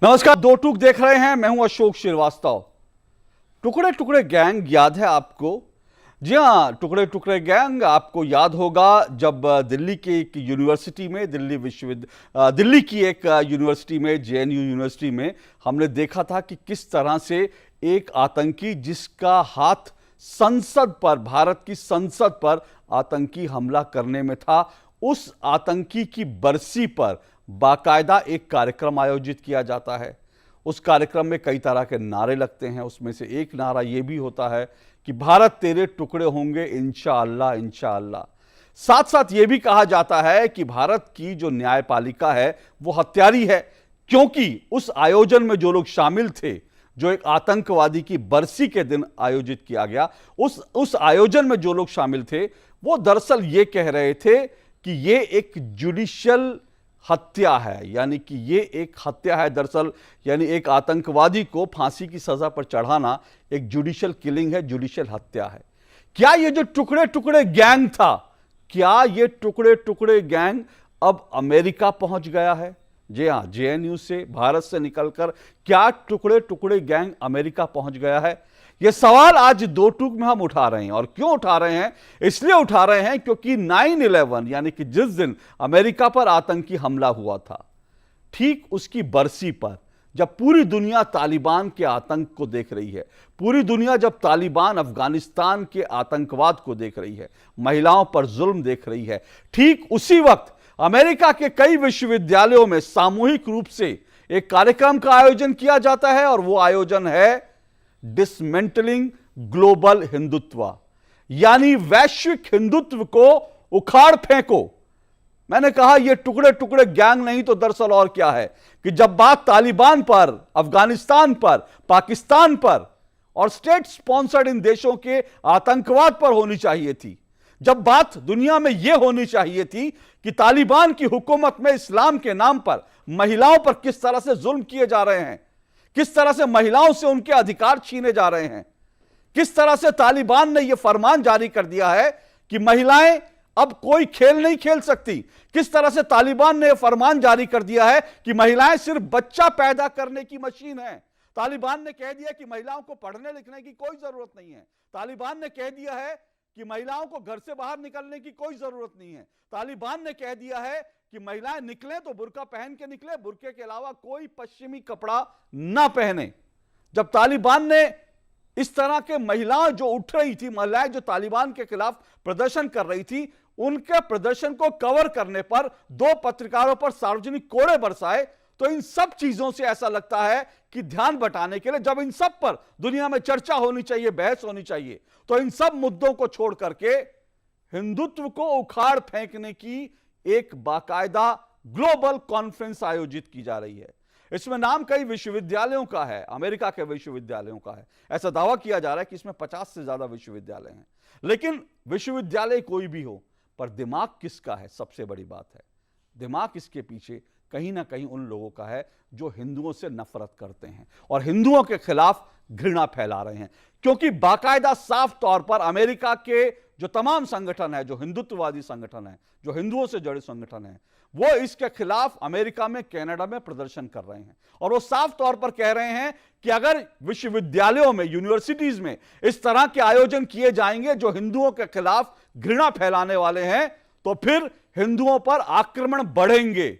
नमस्कार, दो टूक देख रहे हैं। मैं हूं अशोक श्रीवास्तव। टुकड़े टुकड़े गैंग याद है आपको? जी हां, टुकड़े टुकड़े गैंग आपको याद होगा जब दिल्ली की एक यूनिवर्सिटी में, दिल्ली की एक यूनिवर्सिटी में, जेएनयू यूनिवर्सिटी में हमने देखा था कि किस तरह से एक आतंकी, जिसका हाथ संसद पर, भारत की संसद पर आतंकी हमला करने में था, उस आतंकी की बरसी पर बाकायदा एक कार्यक्रम आयोजित किया जाता है। उस कार्यक्रम में कई तरह के नारे लगते हैं। उसमें से एक नारा यह भी होता है कि भारत तेरे टुकड़े होंगे इंशाअल्लाह इंशाअल्लाह। साथ साथ यह भी कहा जाता है कि भारत की जो न्यायपालिका है वो हत्यारी है, क्योंकि उस आयोजन में जो लोग शामिल थे, जो एक आतंकवादी की बरसी के दिन आयोजित किया गया, उस आयोजन में जो लोग शामिल थे वो दरअसल ये कह रहे थे कि ये एक जुडिशियल हत्या है, यानी कि ये एक हत्या है दरअसल, यानी एक आतंकवादी को फांसी की सजा पर चढ़ाना एक जुडिशियल किलिंग है, जुडिशियल हत्या है। क्या ये जो टुकड़े टुकड़े गैंग था, क्या ये टुकड़े टुकड़े गैंग अब अमेरिका पहुंच गया है? जी हां, जेएनयू से, भारत से निकलकर क्या टुकड़े टुकड़े गैंग अमेरिका पहुंच गया है? यह सवाल आज दो टूक में हम उठा रहे हैं। और क्यों उठा रहे हैं? इसलिए उठा रहे हैं क्योंकि 9/11 यानी कि जिस दिन अमेरिका पर आतंकी हमला हुआ था, ठीक उसकी बरसी पर, जब पूरी दुनिया तालिबान के आतंक को देख रही है, पूरी दुनिया जब तालिबान अफगानिस्तान के आतंकवाद को देख रही है, महिलाओं पर जुल्म देख रही है, ठीक उसी वक्त अमेरिका के कई विश्वविद्यालयों में सामूहिक रूप से एक कार्यक्रम का आयोजन किया जाता है। और वो आयोजन है डिसमेंटलिंग ग्लोबल हिंदुत्व, यानी वैश्विक हिंदुत्व को उखाड़ फेंको। मैंने कहा यह टुकड़े टुकड़े गैंग नहीं तो दरअसल और क्या है कि जब बात तालिबान पर, अफगानिस्तान पर, पाकिस्तान पर और स्टेट स्पॉन्सर्ड इन देशों के आतंकवाद पर होनी चाहिए थी, जब बात दुनिया में यह होनी चाहिए थी कि तालिबान की हुकूमत में इस्लाम के नाम पर महिलाओं पर किस तरह से जुल्म किए जा रहे हैं, किस तरह से महिलाओं से उनके अधिकार छीने जा रहे हैं, किस तरह से तालिबान ने यह फरमान जारी कर दिया है कि महिलाएं अब कोई खेल नहीं खेल सकती, किस तरह से तालिबान ने यह फरमान जारी कर दिया है कि महिलाएं सिर्फ बच्चा पैदा करने की मशीन है। तालिबान ने कह दिया कि महिलाओं को पढ़ने लिखने की कोई जरूरत नहीं है। तालिबान ने कह दिया है कि महिलाओं को घर से बाहर निकलने की कोई जरूरत नहीं है। तालिबान ने कह दिया है कि महिलाएं निकलें तो बुर्का पहन के निकले, बुर्के के अलावा कोई पश्चिमी कपड़ा ना पहने। जब तालिबान ने इस तरह के महिलाएं जो उठ रही थी, महिलाएं जो तालिबान के खिलाफ प्रदर्शन कर रही थी, उनके प्रदर्शन को कवर करने पर दो पत्रकारों पर सार्वजनिक कोड़े बरसाए, तो इन सब चीजों से ऐसा लगता है कि ध्यान बटाने के लिए, जब इन सब पर दुनिया में चर्चा होनी चाहिए, बहस होनी चाहिए, तो इन सब मुद्दों को छोड़ करके हिंदुत्व को उखाड़ फेंकने की एक बाकायदा ग्लोबल कॉन्फ्रेंस आयोजित की जा रही है। इसमें नाम कई विश्वविद्यालयों का है, अमेरिका के विश्वविद्यालयों का है। ऐसा दावा किया जा रहा है कि इसमें 50 से ज्यादा विश्वविद्यालय हैं। लेकिन विश्वविद्यालय कोई भी हो, पर दिमाग किसका है, सबसे बड़ी बात है। दिमाग इसके पीछे कहीं ना कहीं उन लोगों का है जो हिंदुओं से नफरत करते हैं और हिंदुओं के खिलाफ घृणा फैला रहे हैं। क्योंकि बाकायदा साफ तौर पर अमेरिका के जो तमाम संगठन है, जो हिंदुत्ववादी संगठन है, जो हिंदुओं से जुड़े संगठन है, वो इसके खिलाफ अमेरिका में, कनाडा में प्रदर्शन कर रहे हैं। और वो साफ तौर पर कह रहे हैं कि अगर विश्वविद्यालयों में, यूनिवर्सिटीज में इस तरह के आयोजन किए जाएंगे जो हिंदुओं के खिलाफ घृणा फैलाने वाले हैं, तो फिर हिंदुओं पर आक्रमण बढ़ेंगे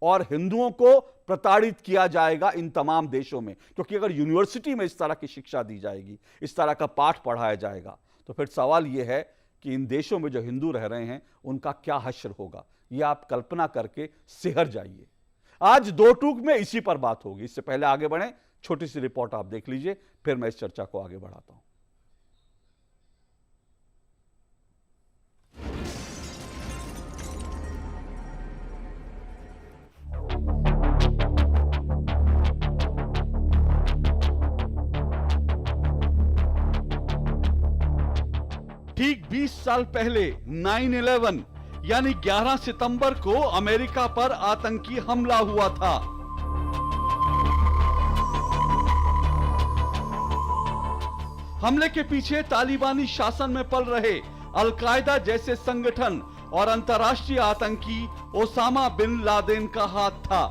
और हिंदुओं को प्रताड़ित किया जाएगा इन तमाम देशों में। क्योंकि अगर यूनिवर्सिटी में इस तरह की शिक्षा दी जाएगी, इस तरह का पाठ पढ़ाया जाएगा, तो फिर सवाल यह है कि इन देशों में जो हिंदू रह रहे हैं उनका क्या हश्र होगा। यह आप कल्पना करके सिहर जाइए। आज दो टूक में इसी पर बात होगी। इससे पहले आगे बढ़ें, छोटी सी रिपोर्ट आप देख लीजिए, फिर मैं इस चर्चा को आगे बढ़ाता हूं। ठीक 20 साल पहले 9/11 यानी 11 सितंबर को अमेरिका पर आतंकी हमला हुआ था। हमले के पीछे तालिबानी शासन में पल रहे अल-कायदा जैसे संगठन और अंतर्राष्ट्रीय आतंकी ओसामा बिन लादेन का हाथ था।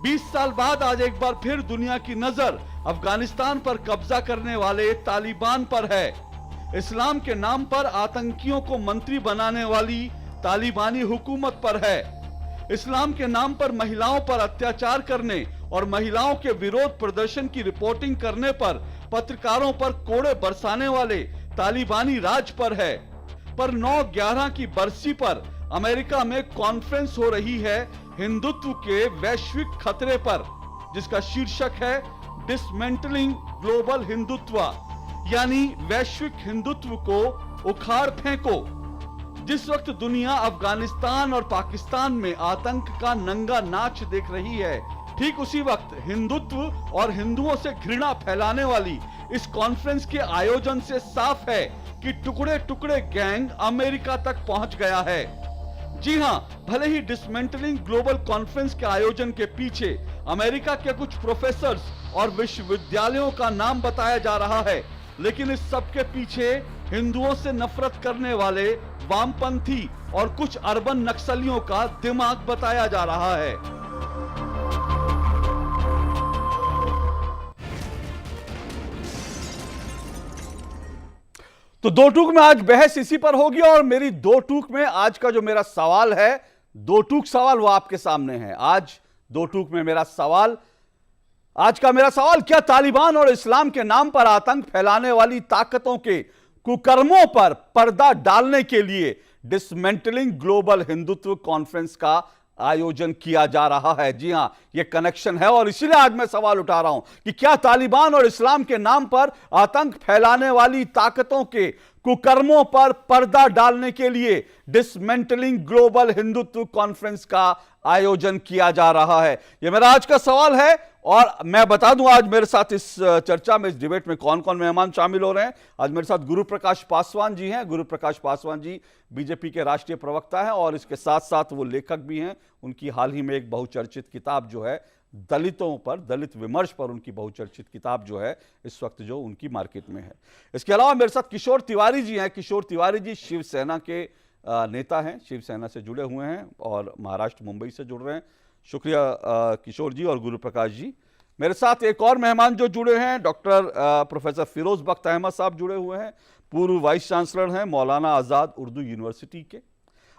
20 साल बाद आज एक बार फिर दुनिया की नजर अफगानिस्तान पर कब्जा करने वाले तालिबान पर है। इस्लाम के नाम पर आतंकियों को मंत्री बनाने वाली तालिबानी हुकूमत पर है। इस्लाम के नाम पर महिलाओं पर अत्याचार करने और महिलाओं के विरोध प्रदर्शन की रिपोर्टिंग करने पर पत्रकारों पर कोड़े बरसाने वाले तालिबानी राज पर है। पर 9/11 की बरसी पर अमेरिका में कॉन्फ्रेंस हो रही है हिंदुत्व के वैश्विक खतरे पर, जिसका शीर्षक है डिसमेंटलिंग ग्लोबल हिंदुत्व, यानी वैश्विक हिंदुत्व को उखाड़ फेंको। जिस वक्त दुनिया अफगानिस्तान और पाकिस्तान में आतंक का नंगा नाच देख रही है, ठीक उसी वक्त हिंदुत्व और हिंदुओं से घृणा फैलाने वाली इस कॉन्फ्रेंस के आयोजन से साफ है कि टुकड़े टुकड़े गैंग अमेरिका तक पहुंच गया है। जी हां, भले ही डिसमेंटलिंग ग्लोबल कॉन्फ्रेंस के आयोजन के पीछे अमेरिका के कुछ प्रोफेसर्स और विश्वविद्यालयों का नाम बताया जा रहा है, लेकिन इस सब के पीछे हिंदुओं से नफरत करने वाले वामपंथी और कुछ अर्बन नक्सलियों का दिमाग बताया जा रहा है। तो दो टूक में आज बहस इसी पर होगी और मेरी दो टूक में आज का जो मेरा सवाल है, दो टूक सवाल वो आपके सामने है। आज दो टूक में मेरा सवाल, आज का मेरा सवाल, क्या तालिबान और इस्लाम के नाम पर आतंक फैलाने वाली ताकतों के कुकर्मों पर पर्दा डालने के लिए डिसमेंटलिंग ग्लोबल हिंदुत्व कॉन्फ्रेंस का आयोजन किया जा रहा है? जी हां, यह कनेक्शन है और इसीलिए आज मैं सवाल उठा रहा हूं कि क्या तालिबान और इस्लाम के नाम पर आतंक फैलाने वाली ताकतों के कुकर्मों पर पर्दा डालने के लिए डिसमेंटलिंग ग्लोबल हिंदुत्व कॉन्फ्रेंस का आयोजन किया जा रहा है? यह मेरा आज का सवाल है और मैं बता दूं आज मेरे साथ इस चर्चा में, इस डिबेट में कौन कौन मेहमान शामिल हो रहे हैं। आज मेरे साथ गुरु प्रकाश पासवान जी हैं। गुरु प्रकाश पासवान जी बीजेपी के राष्ट्रीय प्रवक्ता हैं और इसके साथ साथ वो लेखक भी हैं। उनकी हाल ही में एक बहुचर्चित किताब जो है दलितों पर, दलित विमर्श पर, उनकी बहुचर्चित किताब जो है इस वक्त जो उनकी मार्केट में है। इसके अलावा मेरे साथ किशोर तिवारी जी हैं। किशोर तिवारी जी शिवसेना के नेता हैं, शिवसेना से जुड़े हुए हैं और महाराष्ट्र मुंबई से जुड़ रहे हैं। शुक्रिया किशोर जी और गुरु प्रकाश जी। मेरे साथ एक और मेहमान जो जुड़े हैं, डॉक्टर प्रोफेसर फिरोज बख्त अहमद साहब जुड़े हुए हैं, पूर्व वाइस चांसलर हैं मौलाना आज़ाद उर्दू यूनिवर्सिटी के।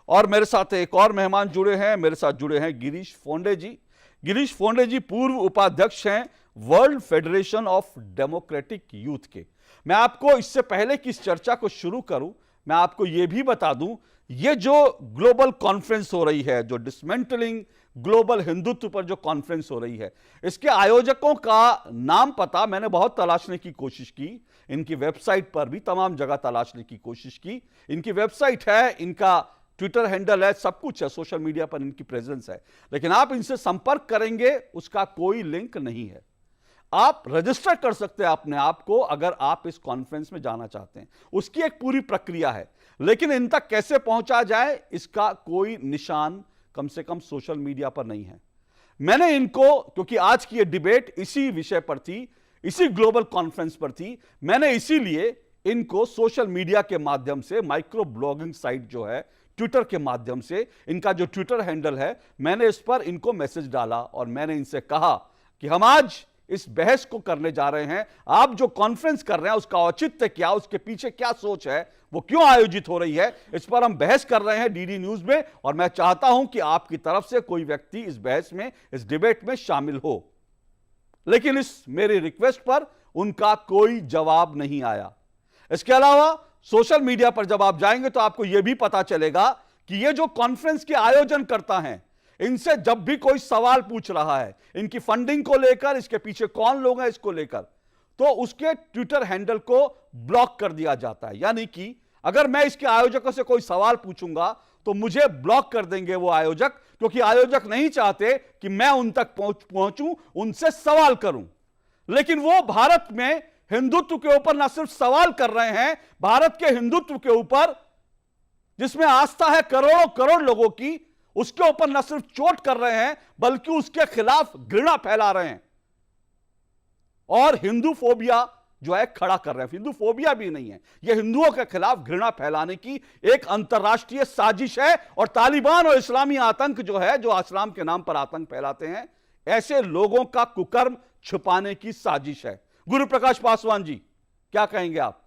और मेरे साथ एक और मेहमान जुड़े हैं, मेरे साथ जुड़े हैं गिरीश फोंडे जी। गिरीश फोंडे जी पूर्व उपाध्यक्ष हैं world federation of democratic youth के। मैं आपको इससे पहले कि इस चर्चा को शुरू करूं, मैं आपको यह भी बता दूं, ये जो ग्लोबल कॉन्फ्रेंस हो रही है, जो डिसमेंटलिंग ग्लोबल हिंदुत्व पर जो कॉन्फ्रेंस हो रही है, इसके आयोजकों का नाम पता मैंने बहुत तलाशने की कोशिश की। इनकी वेबसाइट पर भी तमाम जगह तलाशने की कोशिश की। इनकी वेबसाइट है, इनका ट्विटर हैंडल है, सब कुछ है, सोशल मीडिया पर इनकी प्रेजेंस है, लेकिन आप इनसे संपर्क करेंगे उसका कोई लिंक नहीं है। आप रजिस्टर कर सकते हैं अपने आप को अगर आप इस कॉन्फ्रेंस में जाना चाहते हैं, उसकी एक पूरी प्रक्रिया है, लेकिन इन तक कैसे पहुंचा जाए इसका कोई निशान कम से कम सोशल मीडिया पर नहीं है। मैंने इनको, क्योंकि आज की ये डिबेट इसी विषय पर थी, इसी ग्लोबल कॉन्फ्रेंस पर थी, मैंने इसीलिए इनको सोशल मीडिया के माध्यम से, माइक्रो ब्लॉगिंग साइट जो है ट्विटर के माध्यम से, इनका जो ट्विटर हैंडल है, मैंने इस पर इनको मैसेज डाला और मैंने इनसे कहा कि हम आज इस बहस को करने जा रहे हैं। आप जो कॉन्फ्रेंस कर रहे हैं उसका औचित्य क्या, उसके पीछे क्या सोच है, वो क्यों आयोजित हो रही है, इस पर हम बहस कर रहे हैं डीडी न्यूज में। और मैं चाहता हूं कि आपकी तरफ से कोई व्यक्ति इस बहस में, इस डिबेट में शामिल हो, लेकिन इस मेरी रिक्वेस्ट पर उनका कोई जवाब नहीं आया। इसके अलावा सोशल मीडिया पर जब आप जाएंगे तो आपको यह भी पता चलेगा कि ये जो कॉन्फ्रेंस के आयोजन करता है, इनसे जब भी कोई सवाल पूछ रहा है इनकी फंडिंग को लेकर, इसके पीछे कौन लोग हैं इसको लेकर, तो उसके ट्विटर हैंडल को ब्लॉक कर दिया जाता है। यानी कि अगर मैं इसके आयोजकों से कोई सवाल पूछूंगा तो मुझे ब्लॉक कर देंगे वो आयोजक, क्योंकि आयोजक नहीं चाहते कि मैं उन तक पहुंचूं, उनसे सवाल करूं। लेकिन वो भारत में हिंदुत्व के ऊपर ना सिर्फ सवाल कर रहे हैं, भारत के हिंदुत्व के ऊपर जिसमें आस्था है करोड़ों करोड़ लोगों की, उसके ऊपर न सिर्फ चोट कर रहे हैं बल्कि उसके खिलाफ घृणा फैला रहे हैं और हिंदू फोबिया जो है खड़ा कर रहे हैं। हिंदू फोबिया भी नहीं है, यह हिंदुओं के खिलाफ घृणा फैलाने की एक अंतरराष्ट्रीय साजिश है। और तालिबान और इस्लामी आतंक जो है, जो इस्लाम के नाम पर आतंक फैलाते हैं, ऐसे लोगों का कुकर्म छुपाने की साजिश है। गुरु प्रकाश पासवान जी, क्या कहेंगे आप?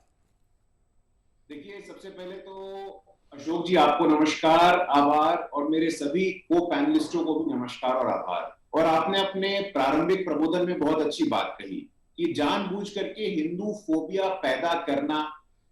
देखिए, सबसे पहले तो अशोक जी आपको नमस्कार, आभार, और मेरे सभी को पैनलिस्टों को भी नमस्कार और आभार। और आपने अपने प्रारंभिक प्रबोधन में बहुत अच्छी बात कही कि जानबूझ करके हिंदू फोबिया पैदा करना,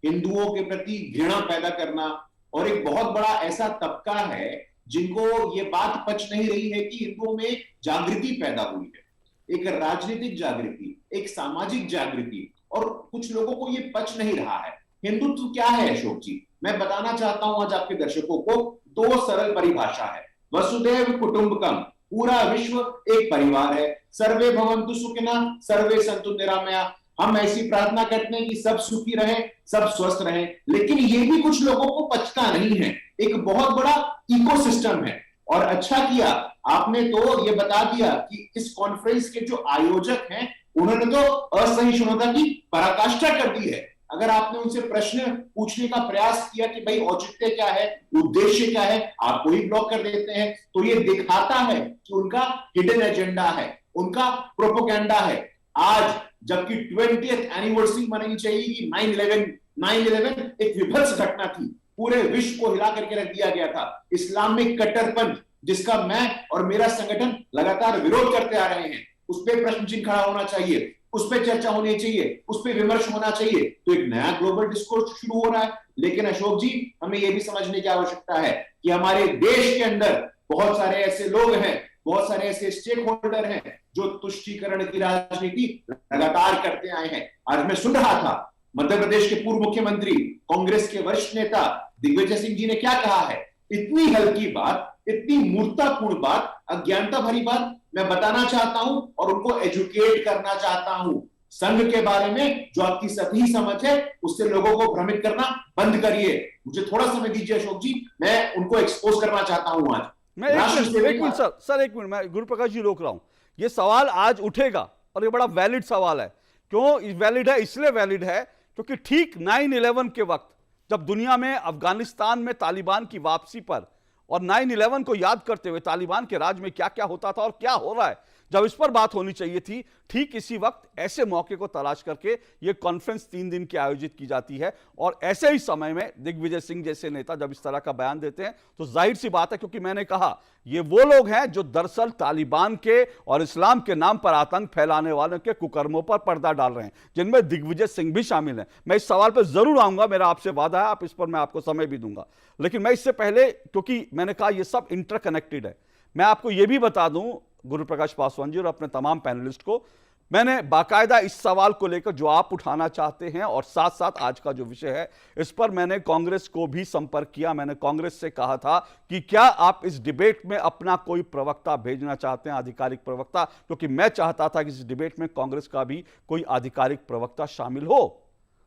हिंदुओं के प्रति घृणा पैदा करना, और एक बहुत बड़ा ऐसा तबका है जिनको ये बात पच नहीं रही है कि हिंदुओं में जागृति पैदा हुई है, एक राजनीतिक जागृति, एक सामाजिक जागृति, और कुछ लोगों को ये पच नहीं रहा है। हिंदुत्व क्या है अशोक जी? मैं बताना चाहता हूं आज आपके दर्शकों को, दो सरल परिभाषा है। वसुधैव कुटुंबकम, पूरा विश्व एक परिवार है। सर्वे भवन्तु सुखिनः, सर्वे सन्तु निरामया। हम ऐसी प्रार्थना करते हैं कि सब सुखी रहें, सब स्वस्थ रहें, लेकिन ये भी कुछ लोगों को पचता नहीं है। एक बहुत बड़ा इकोसिस्टम है। और अच्छा किया आपने तो ये बता दिया कि इस कॉन्फ्रेंस के जो आयोजक हैं उन्होंने तो असहिष्णुता की पराकाष्ठा कर दी है। अगर आपने उनसे प्रश्न पूछने का प्रयास किया कि भाई औचित्य क्या है, उद्देश्य क्या है, आपको ही ब्लॉक कर देते हैं, तो ये दिखाता है कि उनका हिडन एजेंडा है, उनका प्रोपोगेंडा है। आज जबकि 20th एनिवर्सरी मनानी चाहिए कि 9/11 एक विभत्स घटना थी, पूरे विश्व को हिला करके रख दिया गया था। इस्लामिक कट्टरपंथ जिसका मैं और मेरा संगठन लगातार विरोध करते आ रहे हैं, उस पर प्रश्न चिन्ह खड़ा होना चाहिए, उस पर चर्चा होनी चाहिए, उस पर विमर्श होना चाहिए। तो एक नया ग्लोबल डिस्कोर्स शुरू हो रहा है। लेकिन अशोक जी, हमें यह भी समझने की आवश्यकता है कि हमारे देश के अंदर बहुत सारे ऐसे लोग हैं, बहुत सारे ऐसे स्टेक होल्डर हैं जो तुष्टीकरण की राजनीति लगातार करते आए हैं। आज मैं सुन रहा था मध्य प्रदेश के पूर्व मुख्यमंत्री, कांग्रेस के वरिष्ठ नेता दिग्विजय सिंह जी ने क्या कहा है। इतनी हल्की बात, इतनी मूर्खतापूर्ण बात, अज्ञानता भरी बात मैं बताना चाहता हूं और उनको एजुकेट करना चाहता हूं। संघ के बारे में जो आपकी सही समझ है, उससे लोगों को भ्रमित करना बंद करिए। मुझे थोड़ा समय दीजिए अशोक जी, मैं उनको एक्सपोज करना चाहता हूं आज। मैं एक मिनट सर, एक मिनट, मैं गुरु प्रकाश जी रोक रहा हूं। ये सवाल आज उठेगा और ये बड़ा वैलिड सवाल है। क्यों वैलिड है? इसलिए वैलिड है क्योंकि ठीक 9/11 के वक्त जब दुनिया में अफगानिस्तान में तालिबान की वापसी पर और 9/11 को याद करते हुए तालिबान के राज में क्या क्या होता था और क्या हो रहा है, जब इस पर बात होनी चाहिए थी, ठीक इसी वक्त ऐसे मौके को तलाश करके यह कॉन्फ्रेंस 3 दिन की आयोजित की जाती है। और ऐसे ही समय में दिग्विजय सिंह जैसे नेता जब इस तरह का बयान देते हैं तो जाहिर सी बात है, क्योंकि मैंने कहा ये वो लोग हैं जो दरअसल तालिबान के और इस्लाम के नाम पर आतंक फैलाने वालों के कुकर्मों पर पर्दा डाल रहे हैं, जिनमें दिग्विजय सिंह भी शामिल हैं। मैं इस सवाल पर जरूर आऊंगा, मेरा आपसे वादा है, आप इस पर मैं आपको समय भी दूंगा। लेकिन मैं इससे पहले, क्योंकि मैंने कहा ये सब इंटरकनेक्टेड है, मैं आपको यह भी बता दूं गुरु प्रकाश पासवान जी और अपने तमाम पैनलिस्ट को, मैंने बाकायदा इस सवाल को लेकर जो आप उठाना चाहते हैं और साथ साथ आज का जो विषय है, इस पर मैंने कांग्रेस को भी संपर्क किया। मैंने कांग्रेस से कहा था कि क्या आप इस डिबेट में अपना कोई प्रवक्ता भेजना चाहते हैं, आधिकारिक प्रवक्ता, क्योंकि मैं चाहता था कि इस डिबेट में कांग्रेस का भी कोई आधिकारिक प्रवक्ता शामिल हो।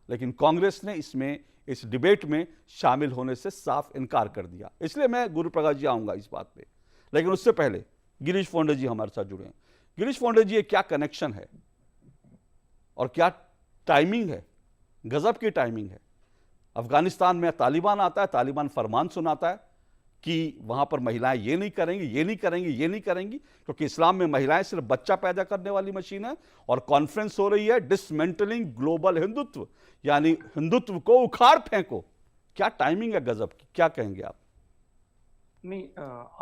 लेकिन कांग्रेस ने इसमें इस डिबेट में शामिल होने से साफ इनकार कर दिया। इसलिए मैं गुरु प्रकाश जी आऊंगा इस बात पे, लेकिन उससे पहले गिरीश फोंडे जी हमारे साथ जुड़े हैं। गिरीश फोंडे जी, ये क्या कनेक्शन है और क्या टाइमिंग है? गजब की टाइमिंग है। अफगानिस्तान में तालिबान आता है, तालिबान फरमान सुनाता है कि वहां पर महिलाएं ये नहीं करेंगी, ये नहीं करेंगी, ये नहीं करेंगी, क्योंकि इस्लाम में महिलाएं सिर्फ बच्चा पैदा करने वाली मशीन है। और कॉन्फ्रेंस हो रही है डिसमेंटलिंग ग्लोबल हिंदुत्व, यानी हिंदुत्व को उखाड़ फेंको। क्या टाइमिंग है गजब की, क्या कहेंगे आप? नहीं,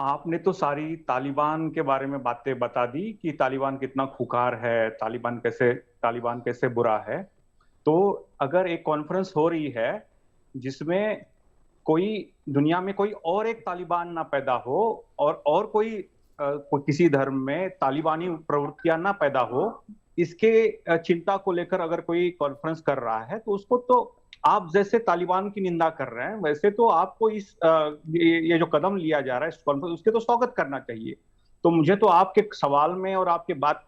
आपने तो सारी तालिबान के बारे में बातें बता दी कि तालिबान कितना खुकार है, तालिबान कैसे बुरा है। तो अगर एक कॉन्फ्रेंस हो रही है जिसमें कोई दुनिया में कोई और एक तालिबान ना पैदा हो और कोई किसी धर्म में तालिबानी प्रवृत्तियां ना पैदा हो, इसके चिंता को लेकर अगर कोई कॉन्फ्रेंस कर रहा है तो उसको तो आप जैसे तालिबान की निंदा कर रहे हैं, वैसे तो आपको इस ये जो कदम लिया जा रहा है इस कॉन्फ्रेंस, उसके तो स्वागत करना चाहिए। तो मुझे तो आपके सवाल में और आपके बात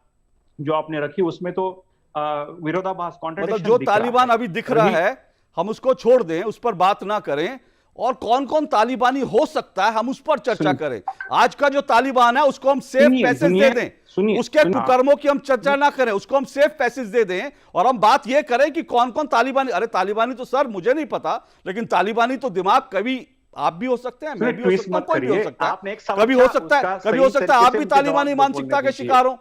जो आपने रखी उसमें तो विरोधाभास, कॉन्ट्रडिक्शन, मतलब जो तालिबान अभी दिख रहा है हम उसको छोड़ दें, उस पर बात ना करें, और कौन कौन तालिबानी हो सकता है हम उस पर चर्चा करें। आज का जो तालिबान है उसको हम सेफ पैसेज दे दें, उसके कुकर्मों की हम चर्चा ना करें, उसको हम सेफ पैसेज दे दें और हम बात यह करें कि कौन कौन तालिबानी। अरे तालिबानी तो सर मुझे नहीं पता, लेकिन तालिबानी तो दिमाग कभी आप भी हो सकते हैं, मैं भी हो ट्विस्ट सकता हूं, मत कोई भी हो करिए। सकता है, आपने एक सवाल कभी हो पूछा, सकता है, उसका कभी हो सही सकता है तरीके आप से भी मुझे तालिबानी जवाब मानसिकता बोलने के दीजिए। शिकार हो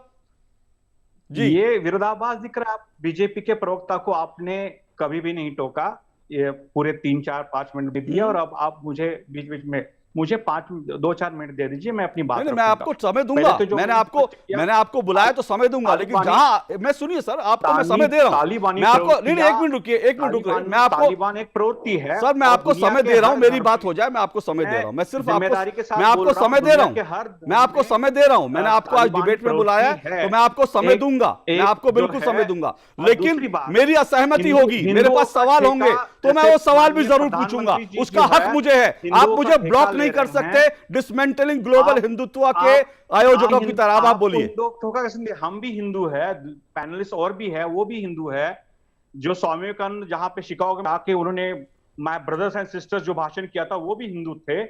जी। ये विरोधाभास दिख रहा है। आप बीजेपी के प्रवक्ता को आपने कभी भी नहीं टोका, ये पूरे 3-4-5 मिनट दे दिए, और अब आप मुझे बीच बीच में मुझे 2-4 मिनट दे दीजिए, मैं अपनी नहीं बात नहीं, मैं रखूंगा। आपको समय दूंगा, पहले तो जो मैंने आपको बुलाया तो समय दूंगा, लेकिन तालिबानी जहां मैं, सुनिए सर, आपको मैं समय दे रहा हूं, तालिबानी मैं आपको, नहीं नहीं, प्रवृत्तियां, एक मिनट रुकिए, एक मिनट रुकिए, मैं आपको, तालिबान एक प्रवृत्ति है, सर मैं और आपको दुनिया समय के दे रहा हूं, हर मेरी धर्म बात की, हो जाए, मैं आपको समय दे मैं रहा हूं, मैं सिर्फ आपको, जिम्मेदारी के साथ मैं आपको बोल रहा हूं, समय दे रहा दुनिया हूं, के हर मैं धर्म आपको में समय दे रहा हूं, मैंने आपको आज तालिबानी डिबेट में बुलाया प्रवृत्ति है, है। तो मैं आपको समय एक दूंगा, मैं एक आपको जो बिल्कुल है, समय दूंगा, और लेकिन दूसरी बात, मेरी असहमति होगी, मेरे हिंदुओं पास का सवाल ठेका, होंगे तो मैं जैसे वो सवाल भी माननीय जरूर पूछूंगा, प्रधानमंत्री जी उसका जो हक है, मुझे है। आप हिंदुओं का मुझे ठेका ब्लॉक ले नहीं कर रहे सकते हैं। डिसमेंटलिंग ग्लोबल आप- हिंदुत्व के आप आयोजकों की तरह। आप बोलिए। धोखा कैसे दिया? हम भी हिंदू है, पैनलिस्ट और भी है, वो भी हिंदू है। जो स्वामी विवेकानंद जहां पे शिकागो में आके उन्होंने माय ब्रदर्स एंड सिस्टर्स जो भाषण किया था, वो भी हिंदू थे।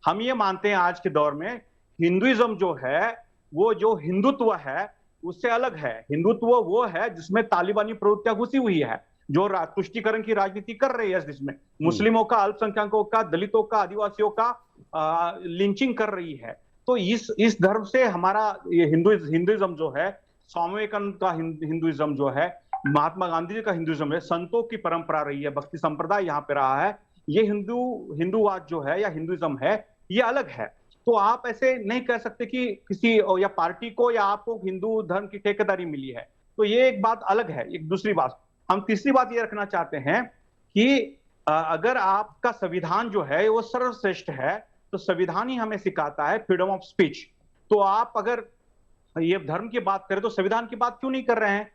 हम ये मानते हैं आज के दौर में हिंदुइज्म जो है, वो जो हिंदुत्व है उससे अलग है। हिंदुत्व वो है जिसमें तालिबानी प्रवृत्तियां घुसी हुई है, जो तुष्टीकरण की राजनीति कर रही है, जिसमें मुस्लिमों का, अल्पसंख्यकों का, दलितों का, आदिवासियों का लिंचिंग कर रही है। तो इस धर्म से हमारा ये हिंदुइज्म जो है, स्वामी विवेकानंद का हिंदुइज्म जो है, महात्मा गांधी जी का हिंदुइज्म है, संतों की परंपरा रही है, भक्ति संप्रदाय यहाँ पे रहा है। ये हिंदूवाद जो है या हिंदुइज्म है, ये अलग है। तो आप ऐसे नहीं कह सकते कि किसी या पार्टी को या आपको हिंदू धर्म की ठेकेदारी मिली है। तो ये एक बात अलग है। एक दूसरी बात, हम तीसरी बात ये रखना चाहते हैं कि अगर आपका संविधान जो है वो सर्वश्रेष्ठ है, तो संविधान ही हमें सिखाता है फ्रीडम ऑफ स्पीच। तो आप अगर ये धर्म की बात करें तो संविधान की बात क्यों नहीं कर रहे हैं?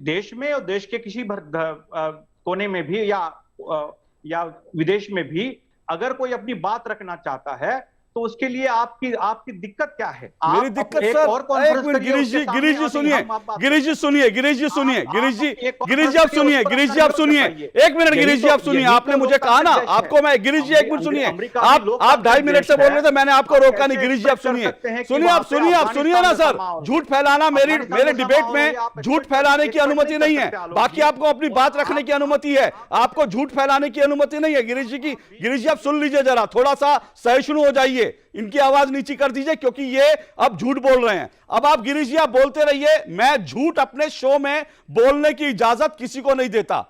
देश में और देश के किसी कोने में भी या विदेश में भी अगर कोई अपनी बात रखना चाहता है, तो उसके लिए आपकी दिक्कत क्या है? मेरी दिक्कत एक सर, और एक कॉन्फ्रेंस मिनट, करिए, गिरीश उसके जी, सामने गिरीश जी आके सुनिए, हम बात गिरीश जी सुनिए, गिरीश जी सुनिए, गिरीश जी, गिरीश जी आप सुनिए, गिरीश जी आप सुनिए, एक मिनट गिरीश जी आप सुनिए, आपने मुझे कहा ना, आपको मैं, गिरीश जी एक मिनट सुनिए, आप 2.5 मिनट से बोल रहे थे, मैंने आपको रोका नहीं। गिरीश जी आप सुनिए, सुनिए, आप सुनिए ना सर, झूठ फैलाना, मेरे डिबेट में झूठ फैलाने की अनुमति नहीं है, बाकी आपको अपनी बात रखने की अनुमति है, आपको झूठ फैलाने की अनुमति नहीं है। गिरीश जी की, गिरीश जी आप सुन लीजिए जरा, थोड़ा सा सहिष्णु हो जाइए, इनकी आवाज नीची कर दीजिए, क्योंकि ये अब झूठ बोल रहे हैं। अब आप गिरीश जी आप बोलते रहिए, मैं झूठ अपने शो में बोलने की इजाजत किसी को नहीं देता,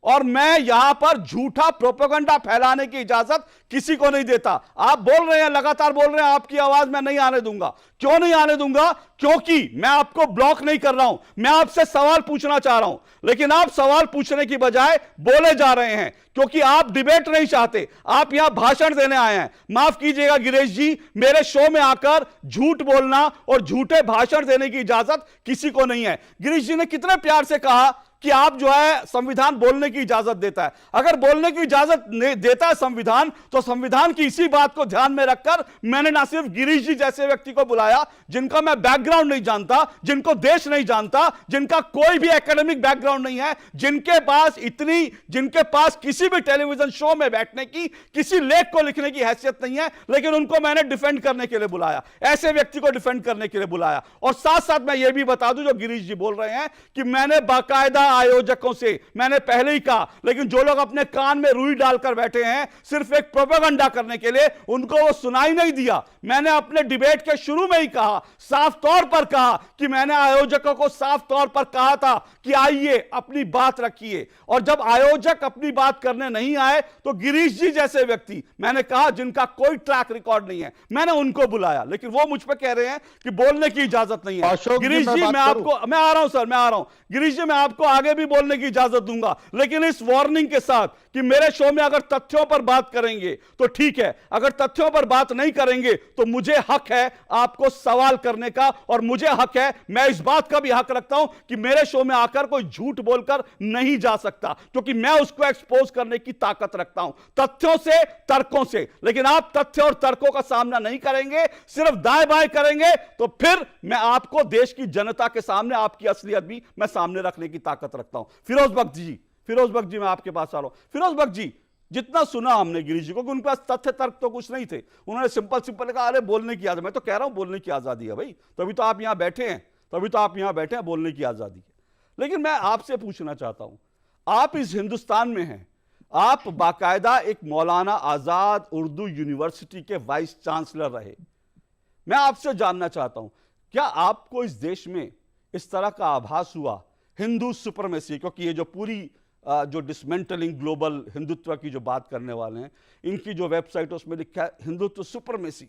और मैं यहां पर झूठा प्रोपेगेंडा फैलाने की इजाजत किसी को नहीं देता। आप बोल रहे हैं, लगातार बोल रहे हैं, आपकी आवाज मैं नहीं आने दूंगा। क्यों नहीं आने दूंगा? क्योंकि मैं आपको ब्लॉक नहीं कर रहा हूं, मैं आपसे सवाल पूछना चाह रहा हूं, लेकिन आप सवाल पूछने की बजाय बोले जा रहे हैं, क्योंकि आप डिबेट नहीं चाहते, आप यहां भाषण देने आए हैं। माफ कीजिएगा गिरीश जी, मेरे शो में आकर झूठ बोलना और झूठे भाषण देने की इजाजत किसी को नहीं है। गिरीश जी ने कितने प्यार से कहा कि आप जो है संविधान बोलने की इजाजत देता है। अगर बोलने की इजाजत देता है संविधान, तो संविधान की इसी बात को ध्यान में रखकर मैंने ना सिर्फ गिरीश जी जैसे व्यक्ति को बुलाया, जिनका मैं बैकग्राउंड नहीं जानता, जिनको देश नहीं जानता, जिनका कोई भी एकेडमिक बैकग्राउंड नहीं है, जिनके पास किसी भी टेलीविजन शो में बैठने की, किसी लेख को लिखने की हैसियत नहीं है, लेकिन उनको मैंने डिफेंड करने के लिए बुलाया, ऐसे व्यक्ति को डिफेंड करने के लिए बुलाया। और साथ साथ मैं यह भी बता दूं, जो गिरीश जी बोल रहे हैं कि मैंने बाकायदा आयोजकों से, मैंने पहले ही कहा, लेकिन जो लोग अपने कान में रुई डालकर बैठे हैं सिर्फ एक प्रोपेगेंडा करने के लिए, उनको वो सुनाई नहीं दिया। मैंने अपने डिबेट के शुरू में ही कहा, साफ तौर पर कहा कि मैंने आयोजकों को साफ तौर पर कहा था कि आइए अपनी बात रखिए, और जब आयोजक अपनी बात करने नहीं आए तो गिरीश जी जैसे व्यक्ति, मैंने कहा जिनका कोई ट्रैक रिकॉर्ड नहीं है, मैंने उनको बुलाया, लेकिन वो मुझ पे कह रहे हैं कि बोलने की इजाजत नहीं है। गिरीश जी मैं आपको, मैं आ रहा हूं सर, मैं आ रहा हूं गिरीश जी, मैं आपको आगे भी बोलने की इजाजत दूंगा, लेकिन इस वार्निंग के साथ कि मेरे शो में अगर तथ्यों पर बात करेंगे तो ठीक है, अगर तथ्यों पर बात नहीं करेंगे तो मुझे हक है आपको सवाल करने का, और मुझे हक है, मैं इस बात का भी हक रखता हूं कि मेरे शो में आकर कोई झूठ बोलकर नहीं जा सकता, क्योंकि मैं उसको एक्सपोज करने की ताकत रखता हूं, तथ्यों से, तर्कों से। लेकिन आप तथ्य और तर्कों का सामना नहीं करेंगे, सिर्फ दाएं बाएं करेंगे, तो फिर मैं आपको देश की जनता के सामने आपकी असलियत भी मैं सामने रखने की ताकत रखता हूं। फिरोज बख्श जी मैं आपके पास आ रहा हूं। फिरोज बख्श जी, जितना सुना हमने गिरीश जी को कि उनके पास तथ्य तर्क तो कुछ नहीं थे, उन्होंने सिंपल कहा अरे बोलने की आजादी, मैं तो कह रहा हूं बोलने की आजादी है भाई, तभी तो आप यहां बैठे हैं, बोलने की आजादी है। लेकिन मैं आपसे पूछना चाहता हूं, आप इस हिंदुस्तान में हैं आप बाकायदा एक मौलाना आजाद उर्दू यूनिवर्सिटी के वाइस चांसलर रहे। मैं आपसे जानना चाहता हूं, क्या आपको इस देश में इस तरह का आभास हुआ हिंदू सुपरमेसी, क्योंकि ये जो पूरी जो डिसमेंटलिंग ग्लोबल हिंदुत्व की जो बात करने वाले हैं, इनकी जो वेबसाइट है उसमें लिखा है हिंदुत्व सुपरमेसी,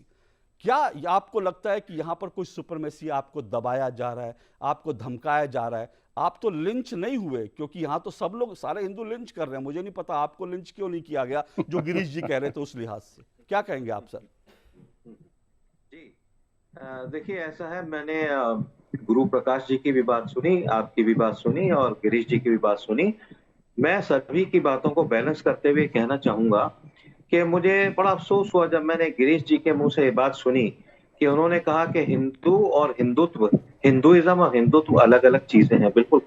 क्या आपको लगता है कि यहां पर कोई सुपरमेसी आपको दबाया जा रहा है, आपको धमकाया जा रहा है? आप तो लिंच नहीं हुए, क्योंकि यहां तो सब लोग सारे हिंदू लिंच कर रहे हैं। मुझे नहीं पता आपको लिंच क्यों नहीं किया गया, जो गिरीश जी कह रहे थे उस लिहाज से। क्या कहेंगे आप सर? जी, देखिए ऐसा है, मैंने गुरु प्रकाश जी की भी बात सुनी, आपकी भी बात सुनी और गिरीश जी की भी बात सुनी। मैं सभी की बातों को बैलेंस करते हुए कहना चाहूंगा कि मुझे बड़ा अफसोस हुआ जब मैंने गिरीश जी के मुंह से ये बात सुनी कि उन्होंने कहा कि हिंदू और हिंदुत्व, हिंदुइज्म और हिंदुत्व अलग अलग चीजें हैं। बिल्कुल,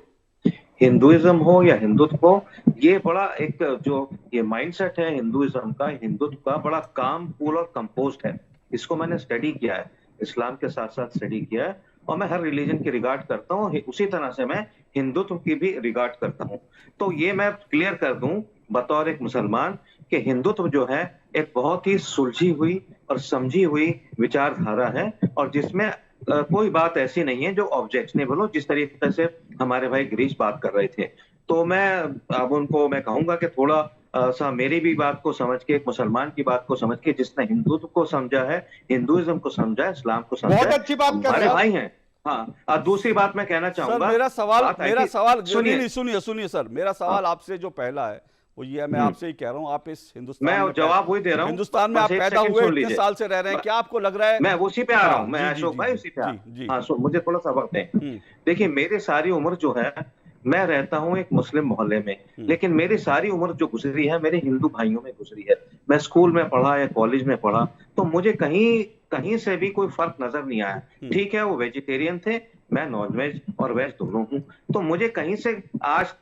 हिंदुइज्म हो या हिंदुत्व हो, ये बड़ा एक जो ये माइंडसेट है हिंदुइज्म का, हिंदुत्व का, बड़ा काम कूल और कंपोज्ड है। इसको मैंने स्टडी किया है, इस्लाम के साथ साथ स्टडी किया है, और मैं हर रिलीजन की रिगार्ड करता हूँ, उसी तरह से मैं हिंदुत्व की भी रिगार्ड करता हूँ। तो ये मैं क्लियर कर दूं बतौर एक मुसलमान कि हिंदुत्व जो है एक बहुत ही सुलझी हुई और समझी हुई विचारधारा है, और जिसमें कोई बात ऐसी नहीं है जो ऑब्जेक्शनेबल हो, जिस तरीके से हमारे भाई गिरीश बात कर रहे थे। तो मैं अब उनको मैं कहूंगा कि थोड़ा सा मेरी भी बात को समझ के, एक मुसलमान की बात को समझ के, जिसने हिंदुत्व को समझा है, हिंदुइज्म को समझा है, इस्लाम को समझा है, बहुत अच्छी बात कर हमारे रहे हैं भाई हैं। हाँ, दूसरी बात मैं कहना चाहूंगा, सर मेरा सवाल सुनिए, सुनिए सर, मेरा सवाल आपसे जो पहला है वो ये है, मैं आपसे ही कह रहा हूं, आप इस हिंदुस्तान मैं में जवाब वही दे रहा हूं, हिंदुस्तान में आप पैदा हुए, इतने साल से रह रहे हैं, क्या आपको लग रहा है? मैं उसी पे आ रहा हूं, मैं जी, अशोक जी, भाई जी, उसी पे आ जी, हाँ, मुझे थोड़ा सा वक्त दें। देखिए, मेरी सारी उम्र जो है, मैं रहता हूं एक मुस्लिम मोहल्ले में, लेकिन मेरी सारी उम्र जो गुजरी है मेरे हिंदू भाइयों में गुजरी है। मैं स्कूल में पढ़ा या कॉलेज में पढ़ा, तो मुझे कहीं से भी कोई फर्क नजर नहीं आया। ठीक है, वो वेजिटेरियन थे, मैं नॉन वेज और वेज दोनों हूं, तो मुझे कहीं से आज